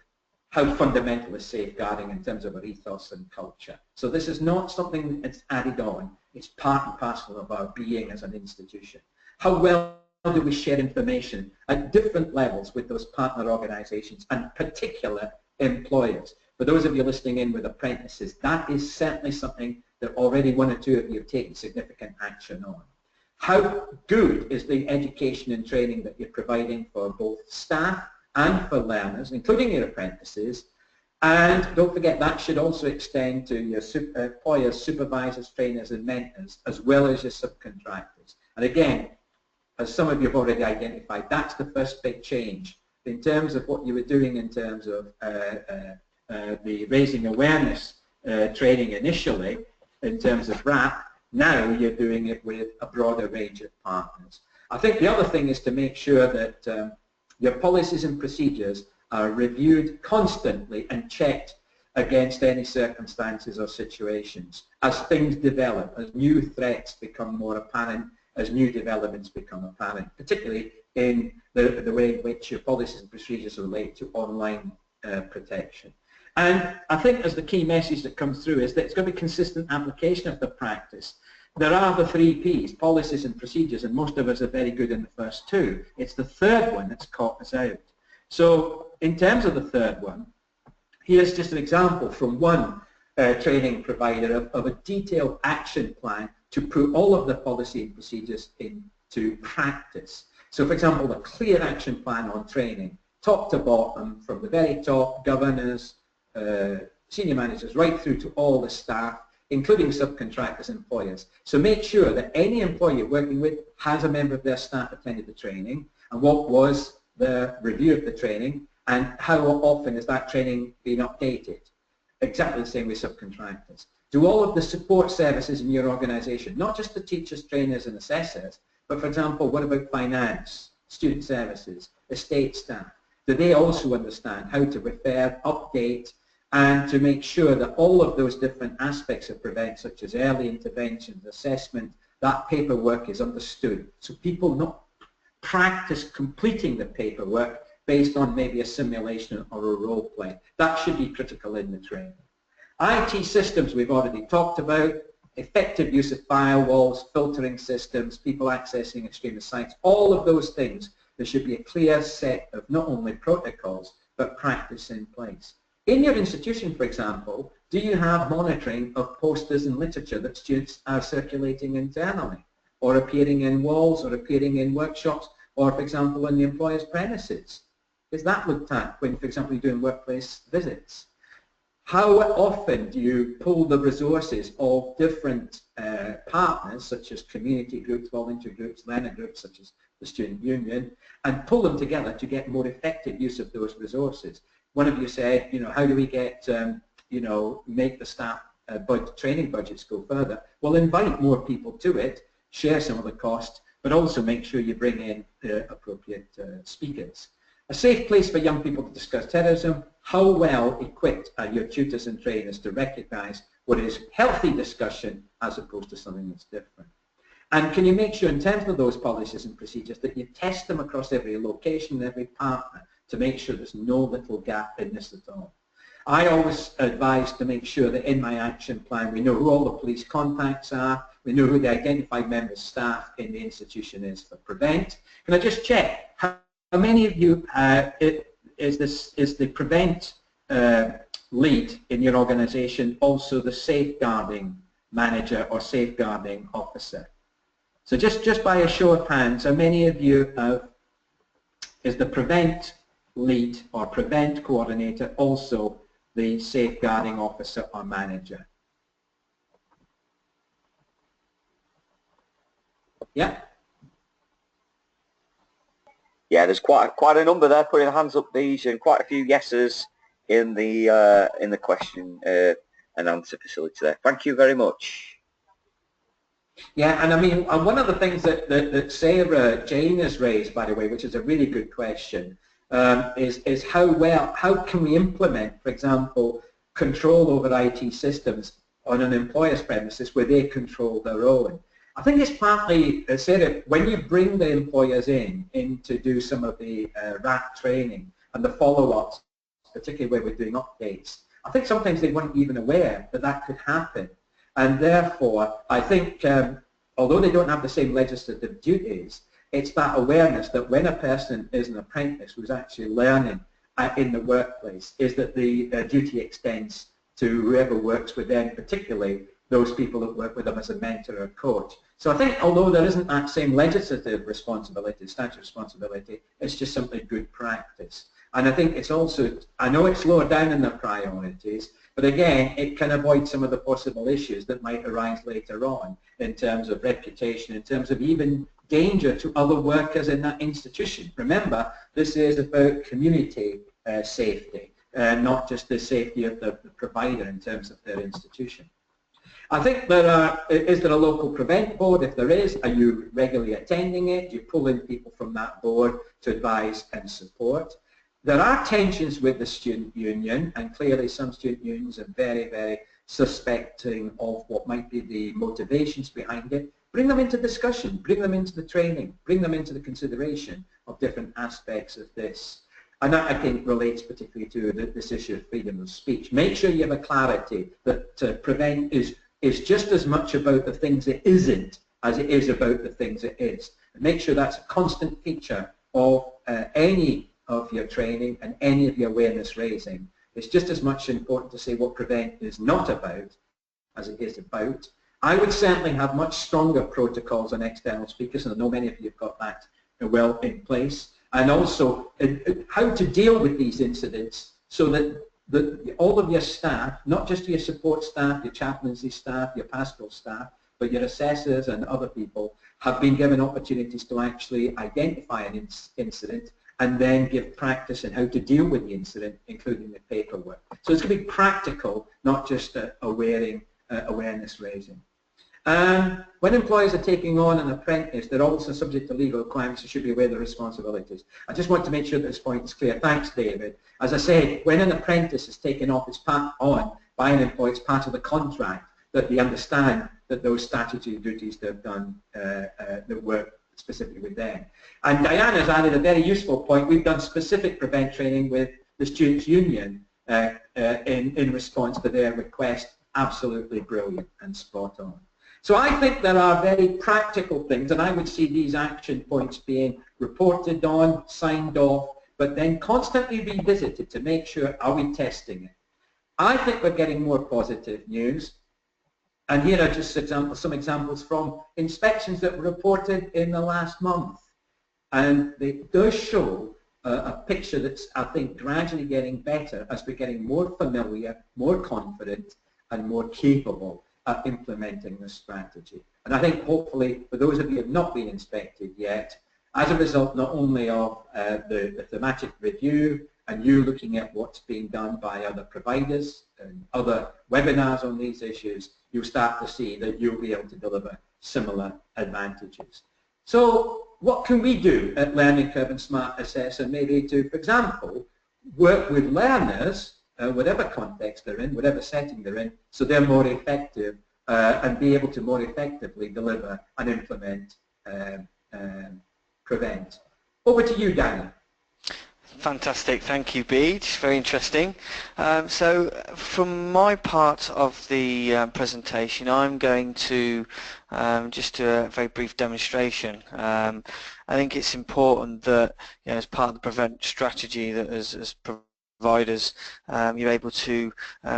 how fundamental is safeguarding in terms of our ethos and culture? So this is not something that's added on. It's part and parcel of our being as an institution. How well do we share information at different levels with those partner organisations and particular employers? For those of you listening in with apprentices, that is certainly something that already one or two of you have taken significant action on. How good is the education and training that you're providing for both staff and for learners, including your apprentices? And don't forget, that should also extend to your employers, supervisors, trainers and mentors, as well as your subcontractors. And again, as some of you have already identified, that's the first big change. In terms of what you were doing in terms of the raising awareness training initially, in terms of RAP, now you're doing it with a broader range of partners. I think the other thing is to make sure that your policies and procedures are reviewed constantly and checked against any circumstances or situations as things develop, as new threats become more apparent, as new developments become apparent, particularly in the way in which your policies and procedures relate to online protection. And I think as the key message that comes through is that it's going to be consistent application of the practice. There are the 3 Ps, policies and procedures, and most of us are very good in the first 2. It's the third one that's caught us out. So in terms of the third one, here's just an example from one training provider of a detailed action plan to put all of the policy and procedures into practice. So for example, a clear action plan on training, top to bottom, from the very top, governors, senior managers, right through to all the staff, including subcontractors and employers. So make sure that any employee you're working with has a member of their staff attended the training, and what was the review of the training, and how often is that training being updated. Exactly the same with subcontractors. Do all of the support services in your organisation, not just the teachers, trainers and assessors, but for example, what about finance, student services, estate staff? Do they also understand how to refer, update, and to make sure that all of those different aspects of prevent, such as early interventions, assessment, that paperwork is understood, so people not practice completing the paperwork based on maybe a simulation or a role play. That should be critical in the training. IT systems we've already talked about, effective use of firewalls, filtering systems, people accessing extremist sites, all of those things, there should be a clear set of not only protocols, but practice in place. In your institution, for example, do you have monitoring of posters and literature that students are circulating internally, or appearing in walls, or appearing in workshops, or, for example, in the employer's premises? Is that looked at when, for example, you're doing workplace visits? How often do you pull the resources of different partners, such as community groups, volunteer groups, learner groups, such as the student union, and pull them together to get more effective use of those resources? One of you said, how do we get, make the staff training budgets go further? Well, invite more people to it, share some of the cost, but also make sure you bring in the appropriate speakers. A safe place for young people to discuss terrorism. How well equipped are your tutors and trainers to recognise what is healthy discussion as opposed to something that's different? And can you make sure in terms of those policies and procedures that you test them across every location and every partner to make sure there's no little gap in this at all? I always advise to make sure that in my action plan we know who all the police contacts are, we know who the identified member of staff in the institution is for Prevent. Can I just check, how many of you is the Prevent lead in your organisation also the safeguarding manager or safeguarding officer? So just by a show of hands, how many of you is the Prevent lead or Prevent coordinator also the safeguarding officer or manager? Yeah. Yeah, there's quite a number there putting their hands up, Beej, and quite a few yeses in the question and answer facility there. Thank you very much. Yeah, and I mean, one of the things that Sarah Jane has raised, by the way, which is a really good question, is how can we implement, for example, control over IT systems on an employer's premises where they control their own? I think it's partly, Sarah, when you bring the employers in to do some of the RAT training and the follow-ups, particularly where we're doing updates, I think sometimes they weren't even aware that that could happen. And therefore, I think, although they don't have the same legislative duties, it's that awareness that when a person is an apprentice who's actually learning in the workplace, is that the duty extends to whoever works with them, particularly those people that work with them as a mentor or coach. So I think although there isn't that same legislative responsibility, statutory responsibility, it's just simply good practice. And I think it's also, I know it's lower down in their priorities, but again, it can avoid some of the possible issues that might arise later on in terms of reputation, in terms of even danger to other workers in that institution. Remember, this is about community safety, not just the safety of the provider in terms of their institution. I think is there a local Prevent board? If there is, are you regularly attending it? Do you pull in people from that board to advise and support? There are tensions with the student union, and clearly some student unions are very, very suspecting of what might be the motivations behind it. Bring them into discussion, bring them into the training, bring them into the consideration of different aspects of this. And that, I think, relates particularly to this issue of freedom of speech. Make sure you have a clarity that Prevent is just as much about the things it isn't as it is about the things it is. And make sure that's a constant feature of any of your training and any of your awareness raising. It's just as much important to say what Prevent is not about as it is about. I would certainly have much stronger protocols on external speakers, and I know many of you have got that well in place. And also how to deal with these incidents so that all of your staff, not just your support staff, your chaplaincy staff, your pastoral staff, but your assessors and other people have been given opportunities to actually identify an incident and then give practice in how to deal with the incident, including the paperwork. So it's going to be practical, not just a wearing awareness raising. When employers are taking on an apprentice, they're also subject to legal requirements and should be aware of their responsibilities. I just want to make sure that this point is clear. Thanks, David. As I said, when an apprentice is taken on by an employer, it's part of the contract that they understand that those statutory duties they've done that work specifically with them. And Diana's added a very useful point. We've done specific prevent training with the Students' Union in response to their request. Absolutely brilliant and spot on. So I think there are very practical things, and I would see these action points being reported on, signed off, but then constantly revisited to make sure, are we testing it? I think we're getting more positive news. And here are just some examples from inspections that were reported in the last month. And it does show a picture that's, I think, gradually getting better as we're getting more familiar, more confident, and more capable at implementing this strategy. And I think hopefully for those of you who have not been inspected yet, as a result not only of the thematic review and you looking at what's being done by other providers and other webinars on these issues, you'll start to see that you'll be able to deliver similar advantages. So what can we do at Learning Curve and Smart Assessor maybe to, for example, work with learners whatever context they're in, whatever setting they're in, so they're more effective and be able to more effectively deliver and implement prevent. Over to you, Daniel. Fantastic, thank you, Beej. Very interesting. So from my part of the presentation, I'm going to just do a very brief demonstration. I think it's important that, you know, as part of the prevent strategy, that as providers, you're able to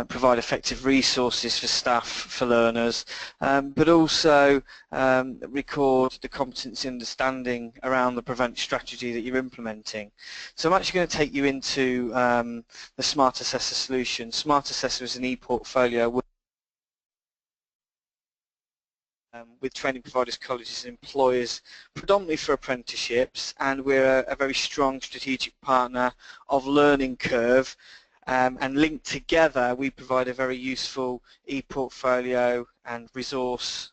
provide effective resources for staff, for learners, but also record the competency understanding around the prevent strategy that you're implementing. So I'm actually going to take you into the Smart Assessor solution. Smart Assessor is an e-portfolio with training providers, colleges and employers, predominantly for apprenticeships, and we're a very strong strategic partner of Learning Curve, and linked together we provide a very useful e-portfolio and resource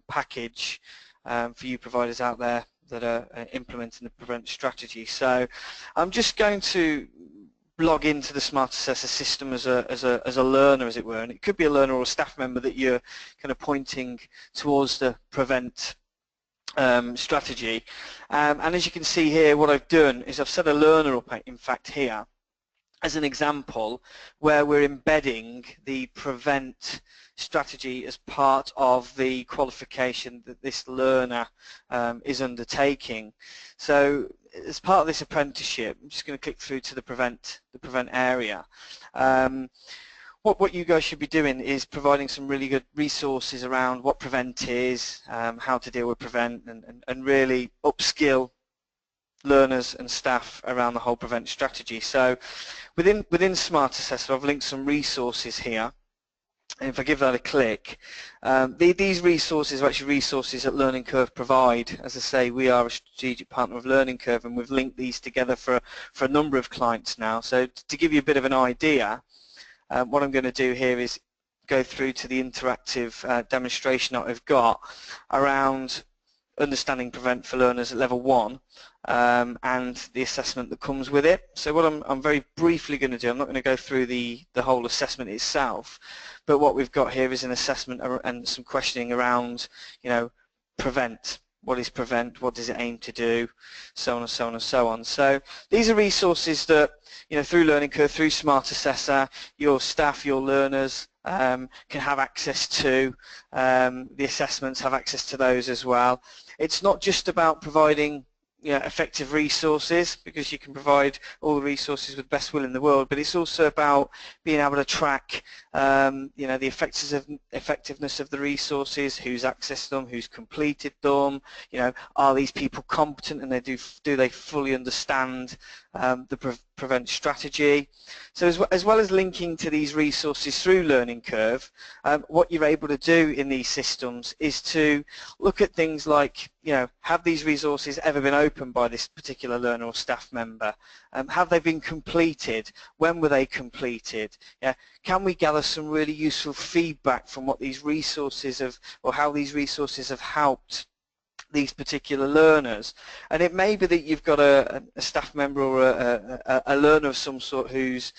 package for you providers out there that are implementing the prevent strategy. So I'm just going to log into the Smart Assessor system as a learner, as it were, and it could be a learner or a staff member that you're kind of pointing towards the prevent strategy. And as you can see here, what I've done is I've set a learner up, in fact, here as an example where we're embedding the prevent strategy as part of the qualification that this learner is undertaking. So as part of this apprenticeship, I'm just going to click through to the prevent area. What you guys should be doing is providing some really good resources around what prevent is, how to deal with prevent, and really upskill learners and staff around the whole prevent strategy. So within Smart Assessor, I've linked some resources here. And if I give that a click, these resources are actually resources that Learning Curve provide. As I say, we are a strategic partner of Learning Curve, and we've linked these together for a number of clients now. So to give you a bit of an idea, what I'm going to do here is go through to the interactive demonstration that I've got around understanding prevent for learners at level 1 and the assessment that comes with it. So what I'm very briefly going to do, I'm not going to go through the whole assessment itself, but what we've got here is an assessment and some questioning around, you know, prevent. What is prevent? What does it aim to do? So on and so on and so on. So these are resources that, you know, through Learning Curve, through Smart Assessor, your staff, your learners can have access to. The assessments have access to those as well. It's not just about providing, you know, effective resources, because you can provide all the resources with best will in the world, but it's also about being able to track, you know, the effectiveness of the resources, who's accessed them, who's completed them, you know, are these people competent, and do they fully understand the prevent strategy. So as well as linking to these resources through Learning Curve, what you're able to do in these systems is to look at things like, have these resources ever been opened by this particular learner or staff member? Have they been completed? When were they completed? Can we gather some really useful feedback from what these resources have, or how these resources have helped these particular learners? And it may be that you've got a staff member or a learner of some sort who's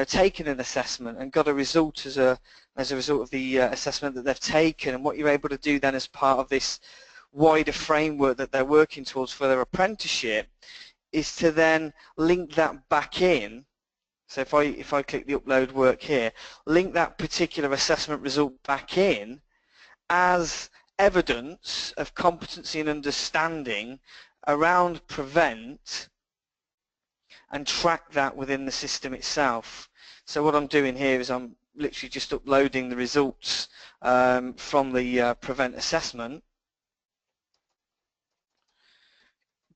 taken an assessment and got a result as a result of the assessment that they've taken, and what you're able to do then as part of this wider framework that they're working towards for their apprenticeship is to then link that back in. So if I click the upload work here, link that particular assessment result back in as evidence of competency and understanding around Prevent, and track that within the system itself. So what I'm doing here is I'm literally just uploading the results from the Prevent assessment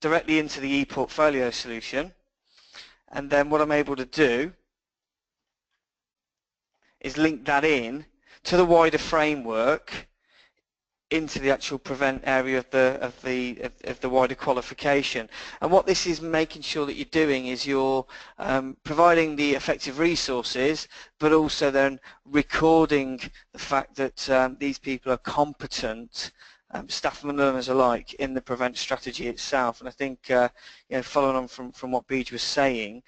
directly into the ePortfolio solution, and then what I'm able to do is link that in to the wider framework into the actual Prevent area of the wider qualification. And what this is making sure that you're doing is you're providing the effective resources, but also then recording the fact that these people are competent, staff and learners alike, in the Prevent strategy itself. And I think following on from what Beej was saying,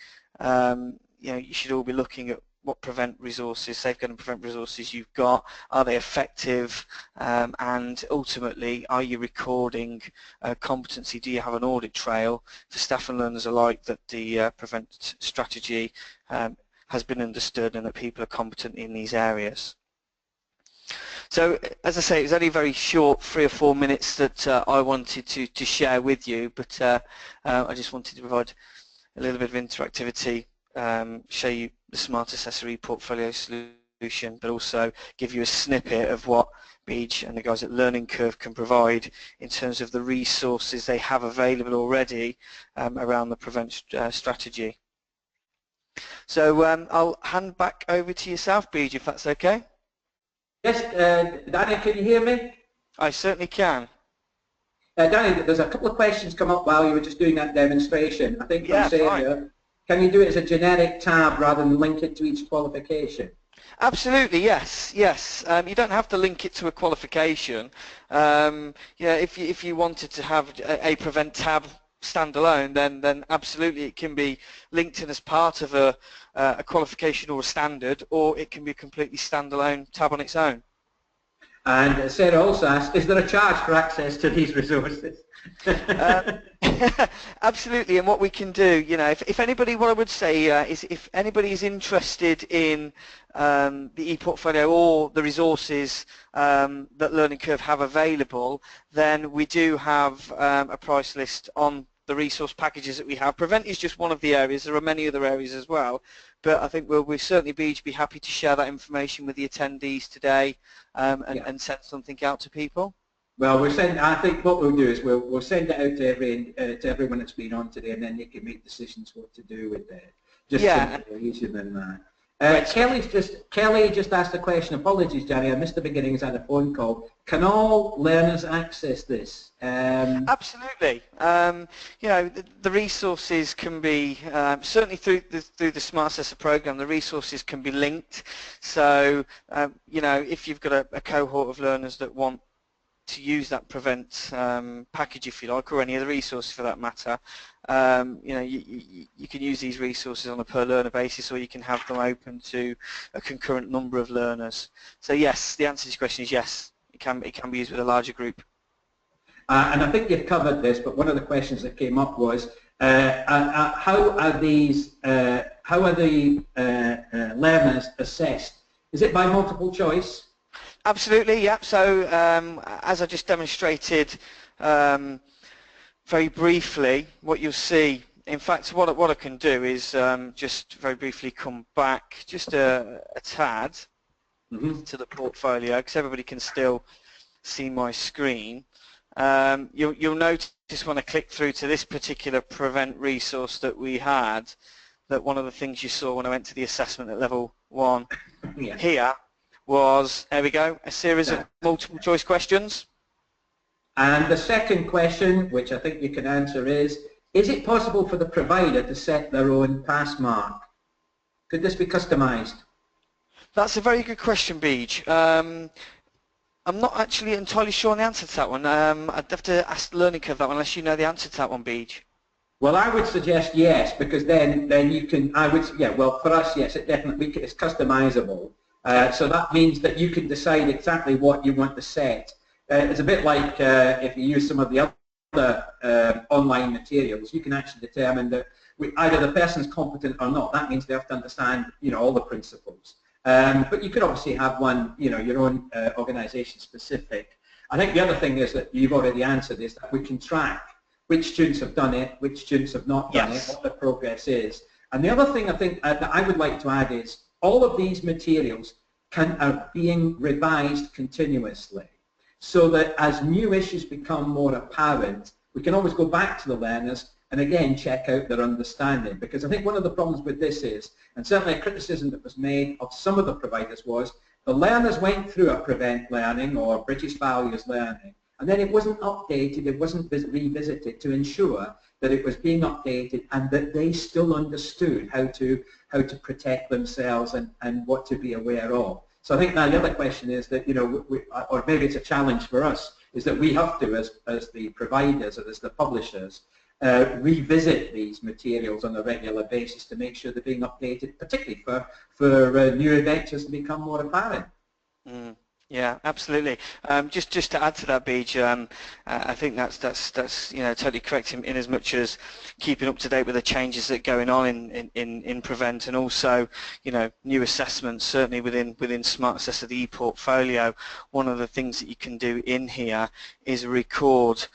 you should all be looking at what Prevent resources, safeguarding Prevent resources you've got. Are they effective? And ultimately, are you recording competency? Do you have an audit trail for staff and learners alike that the Prevent strategy has been understood and that people are competent in these areas? So, as I say, it was only a very short 3 or 4 minutes that I wanted to share with you, but I just wanted to provide a little bit of interactivity, show you the Smart Assessor ePortfolio solution, but also give you a snippet of what Beej and the guys at Learning Curve can provide in terms of the resources they have available already around the Prevent strategy. So I'll hand back over to yourself, Beej, if that's okay. Yes, Danny, can you hear me? I certainly can. Danny, there's a couple of questions come up while you were just doing that demonstration. I think Yeah, from Sarah, can you do it as a generic tab rather than link it to each qualification? Absolutely, yes, yes. You don't have to link it to a qualification. If you wanted to have a Prevent tab standalone, then absolutely it can be linked in as part of a qualification or a standard, or it can be a completely standalone tab on its own. And Sarah also asked, is there a charge for access to these resources? Absolutely, and what we can do, if anybody, what I would say is if anybody is interested in the ePortfolio or the resources that Learning Curve have available, then we do have a price list on the resource packages that we have. Prevent is just one of the areas. There are many other areas as well, but I think we'll certainly be happy to share that information with the attendees today and send something out to people. Well, I think what we'll do is we'll send it out to everyone that's been on today, and then they can make decisions what to do with it. Just easier than that. Kelly just asked a question. Apologies, Jerry, I missed the beginnings of the phone call. Can all learners access this? Absolutely. The resources can be certainly through the Smart Assessor program. The resources can be linked. So if you've got a cohort of learners that want to use that Prevent package, if you like, or any other resource for that matter, you can use these resources on a per learner basis, or you can have them open to a concurrent number of learners. So yes, the answer to this question is yes, it can be used with a larger group. And I think you've covered this, but one of the questions that came up was how are the learners assessed? Is it by multiple choice? Absolutely, yeah. So as I just demonstrated very briefly, what you'll see, in fact, what I can do is just very briefly come back just a tad to the portfolio, because everybody can still see my screen. You'll notice when I click through to this particular Prevent resource that we had, that one of the things you saw when I went to the assessment at level 1 here was, there we go, a series of multiple choice questions. And the second question, which I think you can answer, is it possible for the provider to set their own pass mark? Could this be customized? That's a very good question, Beej. I'm not actually entirely sure on the answer to that one. I'd have to ask the learning curve that one, unless you know the answer to that one, Beej. Well, I would suggest yes, because then you can, well, for us, yes, it definitely is customizable. So that means that you can decide exactly what you want to set. It's a bit like if you use some of the other online materials, you can actually determine that either the person's competent or not. That means they have to understand, all the principles. But you could obviously have one, your own organisation specific. I think the other thing is that you've already answered is that we can track which students have done it, which students have not done it, what the progress is. And the other thing I think that I would like to add is all of these materials are being revised continuously, so that as new issues become more apparent, we can always go back to the learners and again check out their understanding. Because I think one of the problems with this is, and certainly a criticism that was made of some of the providers was, the learners went through a Prevent Learning or British Values Learning, and then it wasn't updated, it wasn't revisited to ensure that it was being updated and that they still understood how to protect themselves and what to be aware of. So I think now the other question is that, or maybe it's a challenge for us, is that we have to, as the providers or as the publishers, revisit these materials on a regular basis to make sure they're being updated, particularly for new vectors to become more apparent. Mm. Yeah, absolutely. Just to add to that, Beej, I think that's totally correct in as much as keeping up to date with the changes that are going on in Prevent, and also new assessments. Certainly within Smart Assessor, the e-portfolio, one of the things that you can do in here is record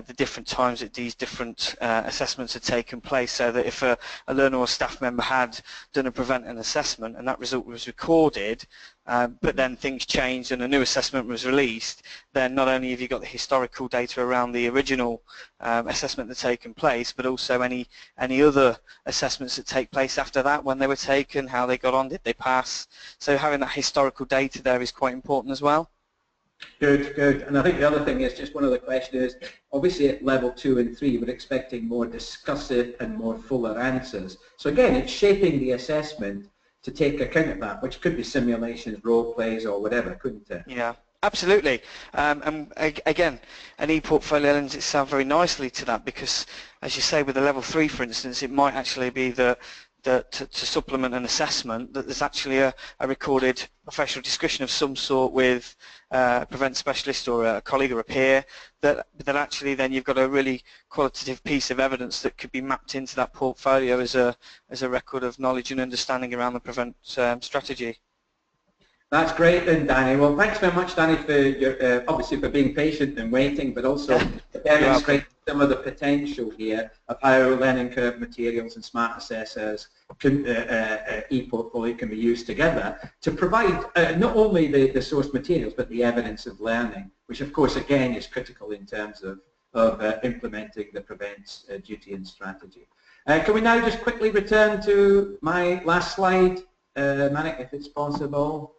the different times that these different assessments had taken place, so that if a learner or staff member had done a Prevent an assessment and that result was recorded, but then things changed and a new assessment was released, then not only have you got the historical data around the original assessment that had taken place, but also any other assessments that take place after that, when they were taken, how they got on, did they pass. So having that historical data there is quite important as well. Good, good. And I think the other thing is, just one other question is, obviously at level 2 and 3 we're expecting more discussive and more fuller answers. So again, it's shaping the assessment to take account of that, which could be simulations, role plays or whatever, couldn't it? Yeah, absolutely. And again, an e-portfolio lends itself very nicely to that, because as you say, with the level 3 for instance, it might actually be that to supplement an assessment, that there's actually a recorded professional discussion of some sort with a Prevent specialist or a colleague or a peer, that actually then you've got a really qualitative piece of evidence that could be mapped into that portfolio as a record of knowledge and understanding around the Prevent strategy. That's great then, Danny. Well, thanks very much, Danny, for your, obviously for being patient and waiting, but also demonstrating some of the potential here of how learning curve materials and Smart Assessors e-portfolio can be used together to provide not only the source materials, but the evidence of learning, which of course again is critical in terms of implementing the Prevent duty and strategy. Can we now just quickly return to my last slide, Manik, if it's possible?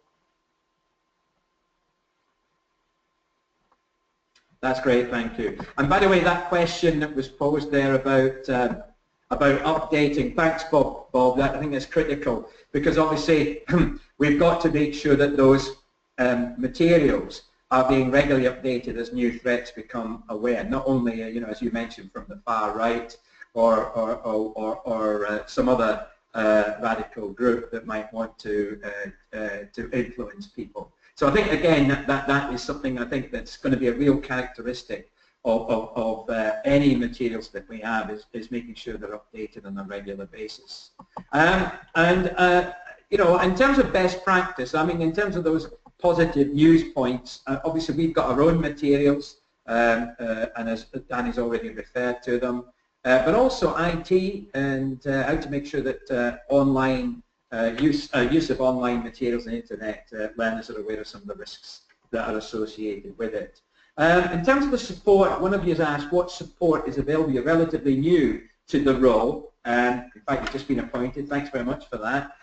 That's great, thank you. And by the way, that question that was posed there about updating, thanks Bob, I think that's critical, because obviously we've got to make sure that those materials are being regularly updated as new threats become aware, not only as you mentioned, from the far right or some other radical group that might want to influence people. So I think again that is something I think that's going to be a real characteristic of any materials that we have, is making sure they're updated on a regular basis. In terms of best practice, I mean, in terms of those positive news points, obviously we've got our own materials, and as Danny's already referred to them, but also IT and how to make sure that online use of online materials and internet, learners are aware of some of the risks that are associated with it. In terms of the support, one of you has asked what support is available. You're relatively new to the role, in fact you've just been appointed, thanks very much for that.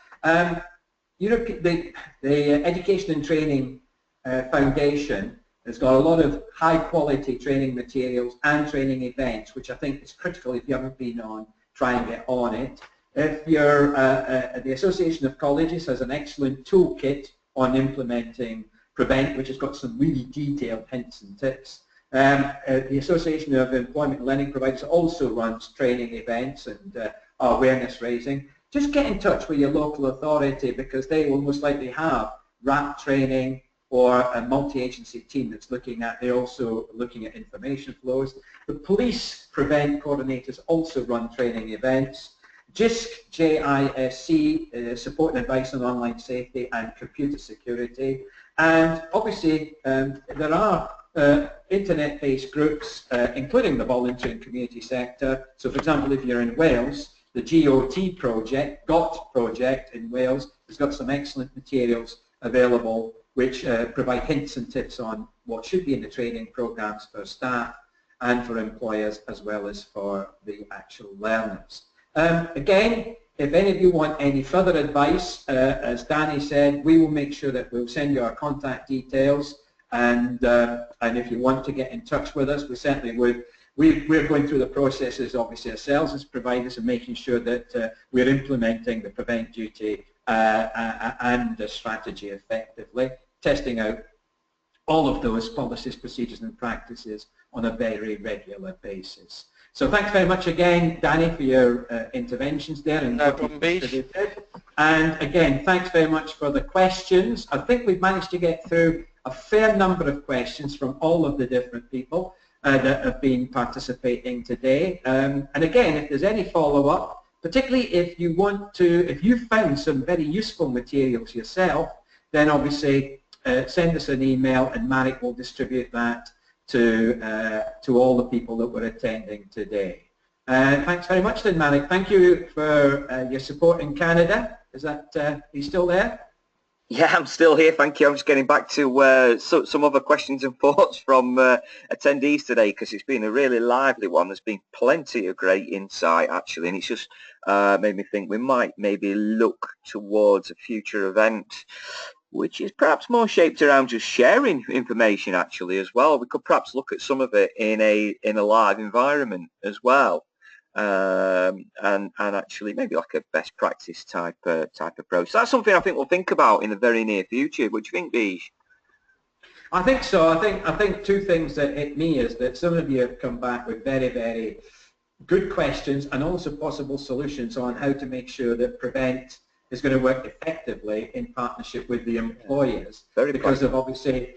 The Education and Training Foundation It's got a lot of high quality training materials and training events, which I think is critical. If you haven't been on, try and get on it. If you're, the Association of Colleges has an excellent toolkit on implementing Prevent, which has got some really detailed hints and tips. The Association of Employment and Learning Providers also runs training events and awareness raising. Just get in touch with your local authority, because they will most likely have RAP training or a multi-agency team that's looking at, they're also looking at information flows. The police Prevent coordinators also run training events. JISC, J-I-S-C, support and advice on online safety and computer security. And obviously there are internet-based groups, including the voluntary and community sector. So for example, if you're in Wales, the GOT project in Wales has got some excellent materials available which provide hints and tips on what should be in the training programs for staff and for employers, as well as for the actual learners. Again, if any of you want any further advice, as Danny said, we will make sure that we'll send you our contact details, and if you want to get in touch with us, we certainly would. We're going through the processes, obviously, ourselves as providers, and making sure that we're implementing the Prevent duty and the strategy effectively, testing out all of those policies, procedures and practices on a very regular basis. So thanks very much again, Danny, for your interventions there. And no problem, Beej. And again, thanks very much for the questions. I think we've managed to get through a fair number of questions from all of the different people that have been participating today. And again, if there's any follow-up, particularly if you want to, if you found some very useful materials yourself, then obviously send us an email and Marek will distribute that to all the people that were attending today. Thanks very much then, Marek. Thank you for your support in Canada. Is that, are you still there? Yeah, I'm still here, thank you. I'm just getting back to some other questions and thoughts from attendees today, because it's been a really lively one. There's been plenty of great insight, actually, and it's just made me think we might maybe look towards a future event which is perhaps more shaped around just sharing information, actually, as well. We could perhaps look at some of it in a live environment as well. And actually maybe like a best practice type approach. That's something I think we'll think about in the very near future. What do you think, Beej? I think so. I think two things that hit me is that some of you have come back with very, very good questions and also possible solutions on how to make sure that Prevent is going to work effectively in partnership with the employers. Because of obviously,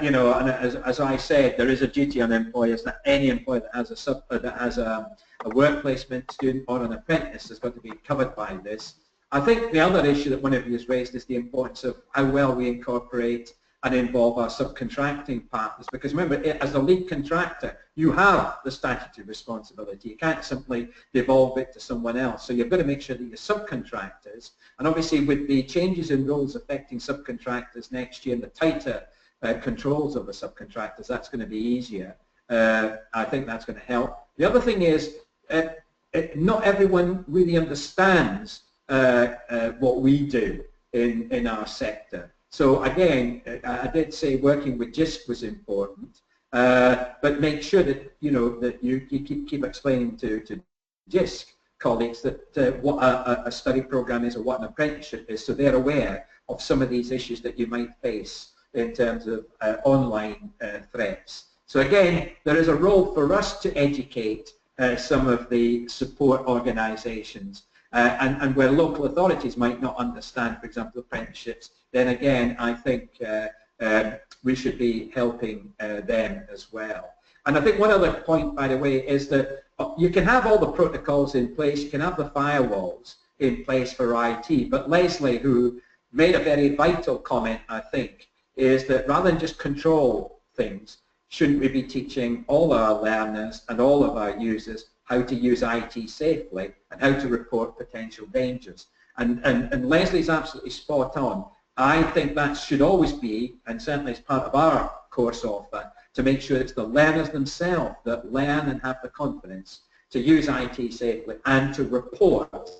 you know, and as I said, there is a duty on employers that any employer that has a work placement student or an apprentice has got to be covered by this. I think the other issue that one of you has raised is the importance of how well we incorporate and involve our subcontracting partners, because remember, as a lead contractor, you have the statutory responsibility. You can't simply devolve it to someone else. So you've got to make sure that your subcontractors, and obviously with the changes in rules affecting subcontractors next year and the tighter controls of the subcontractors, that's going to be easier. I think that's going to help. The other thing is, not everyone really understands what we do in our sector. So again, I did say working with JISC was important, but make sure that that you keep explaining to JISC colleagues that what a study program is or what an apprenticeship is, so they're aware of some of these issues that you might face in terms of online threats. So again, there is a role for us to educate some of the support organisations, and where local authorities might not understand, for example, apprenticeships, then again, I think we should be helping them as well. And I think one other point, by the way, is that you can have all the protocols in place, you can have the firewalls in place for IT, but Leslie, who made a very vital comment, I think, is that rather than just control things, shouldn't we be teaching all our learners and all of our users how to use IT safely and how to report potential dangers? And Leslie's absolutely spot on. I think that should always be, and certainly as part of our course offer, to make sure it's the learners themselves that learn and have the confidence to use IT safely and to report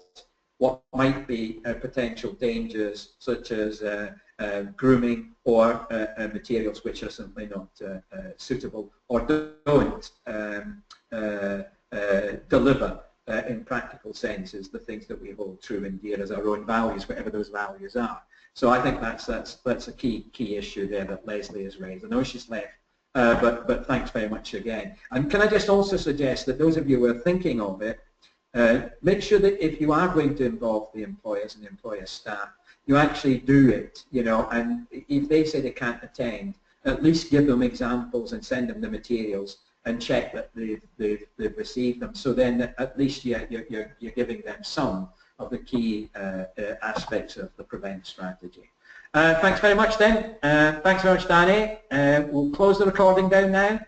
what might be potential dangers, such as grooming or materials which are simply not suitable or don't deliver in practical senses the things that we hold true and dear as our own values, whatever those values are. So I think that's a key issue there that Leslie has raised. I know she's left, but thanks very much again. And can I just also suggest that those of you who are thinking of it, make sure that if you are going to involve the employers and the employer staff, you actually do it, you know, and if they say they can't attend, at least give them examples and send them the materials and check that they've received them. So then at least you're giving them some of the key aspects of the PREVENT strategy. Thanks very much then. Thanks very much, Danny. We'll close the recording down now.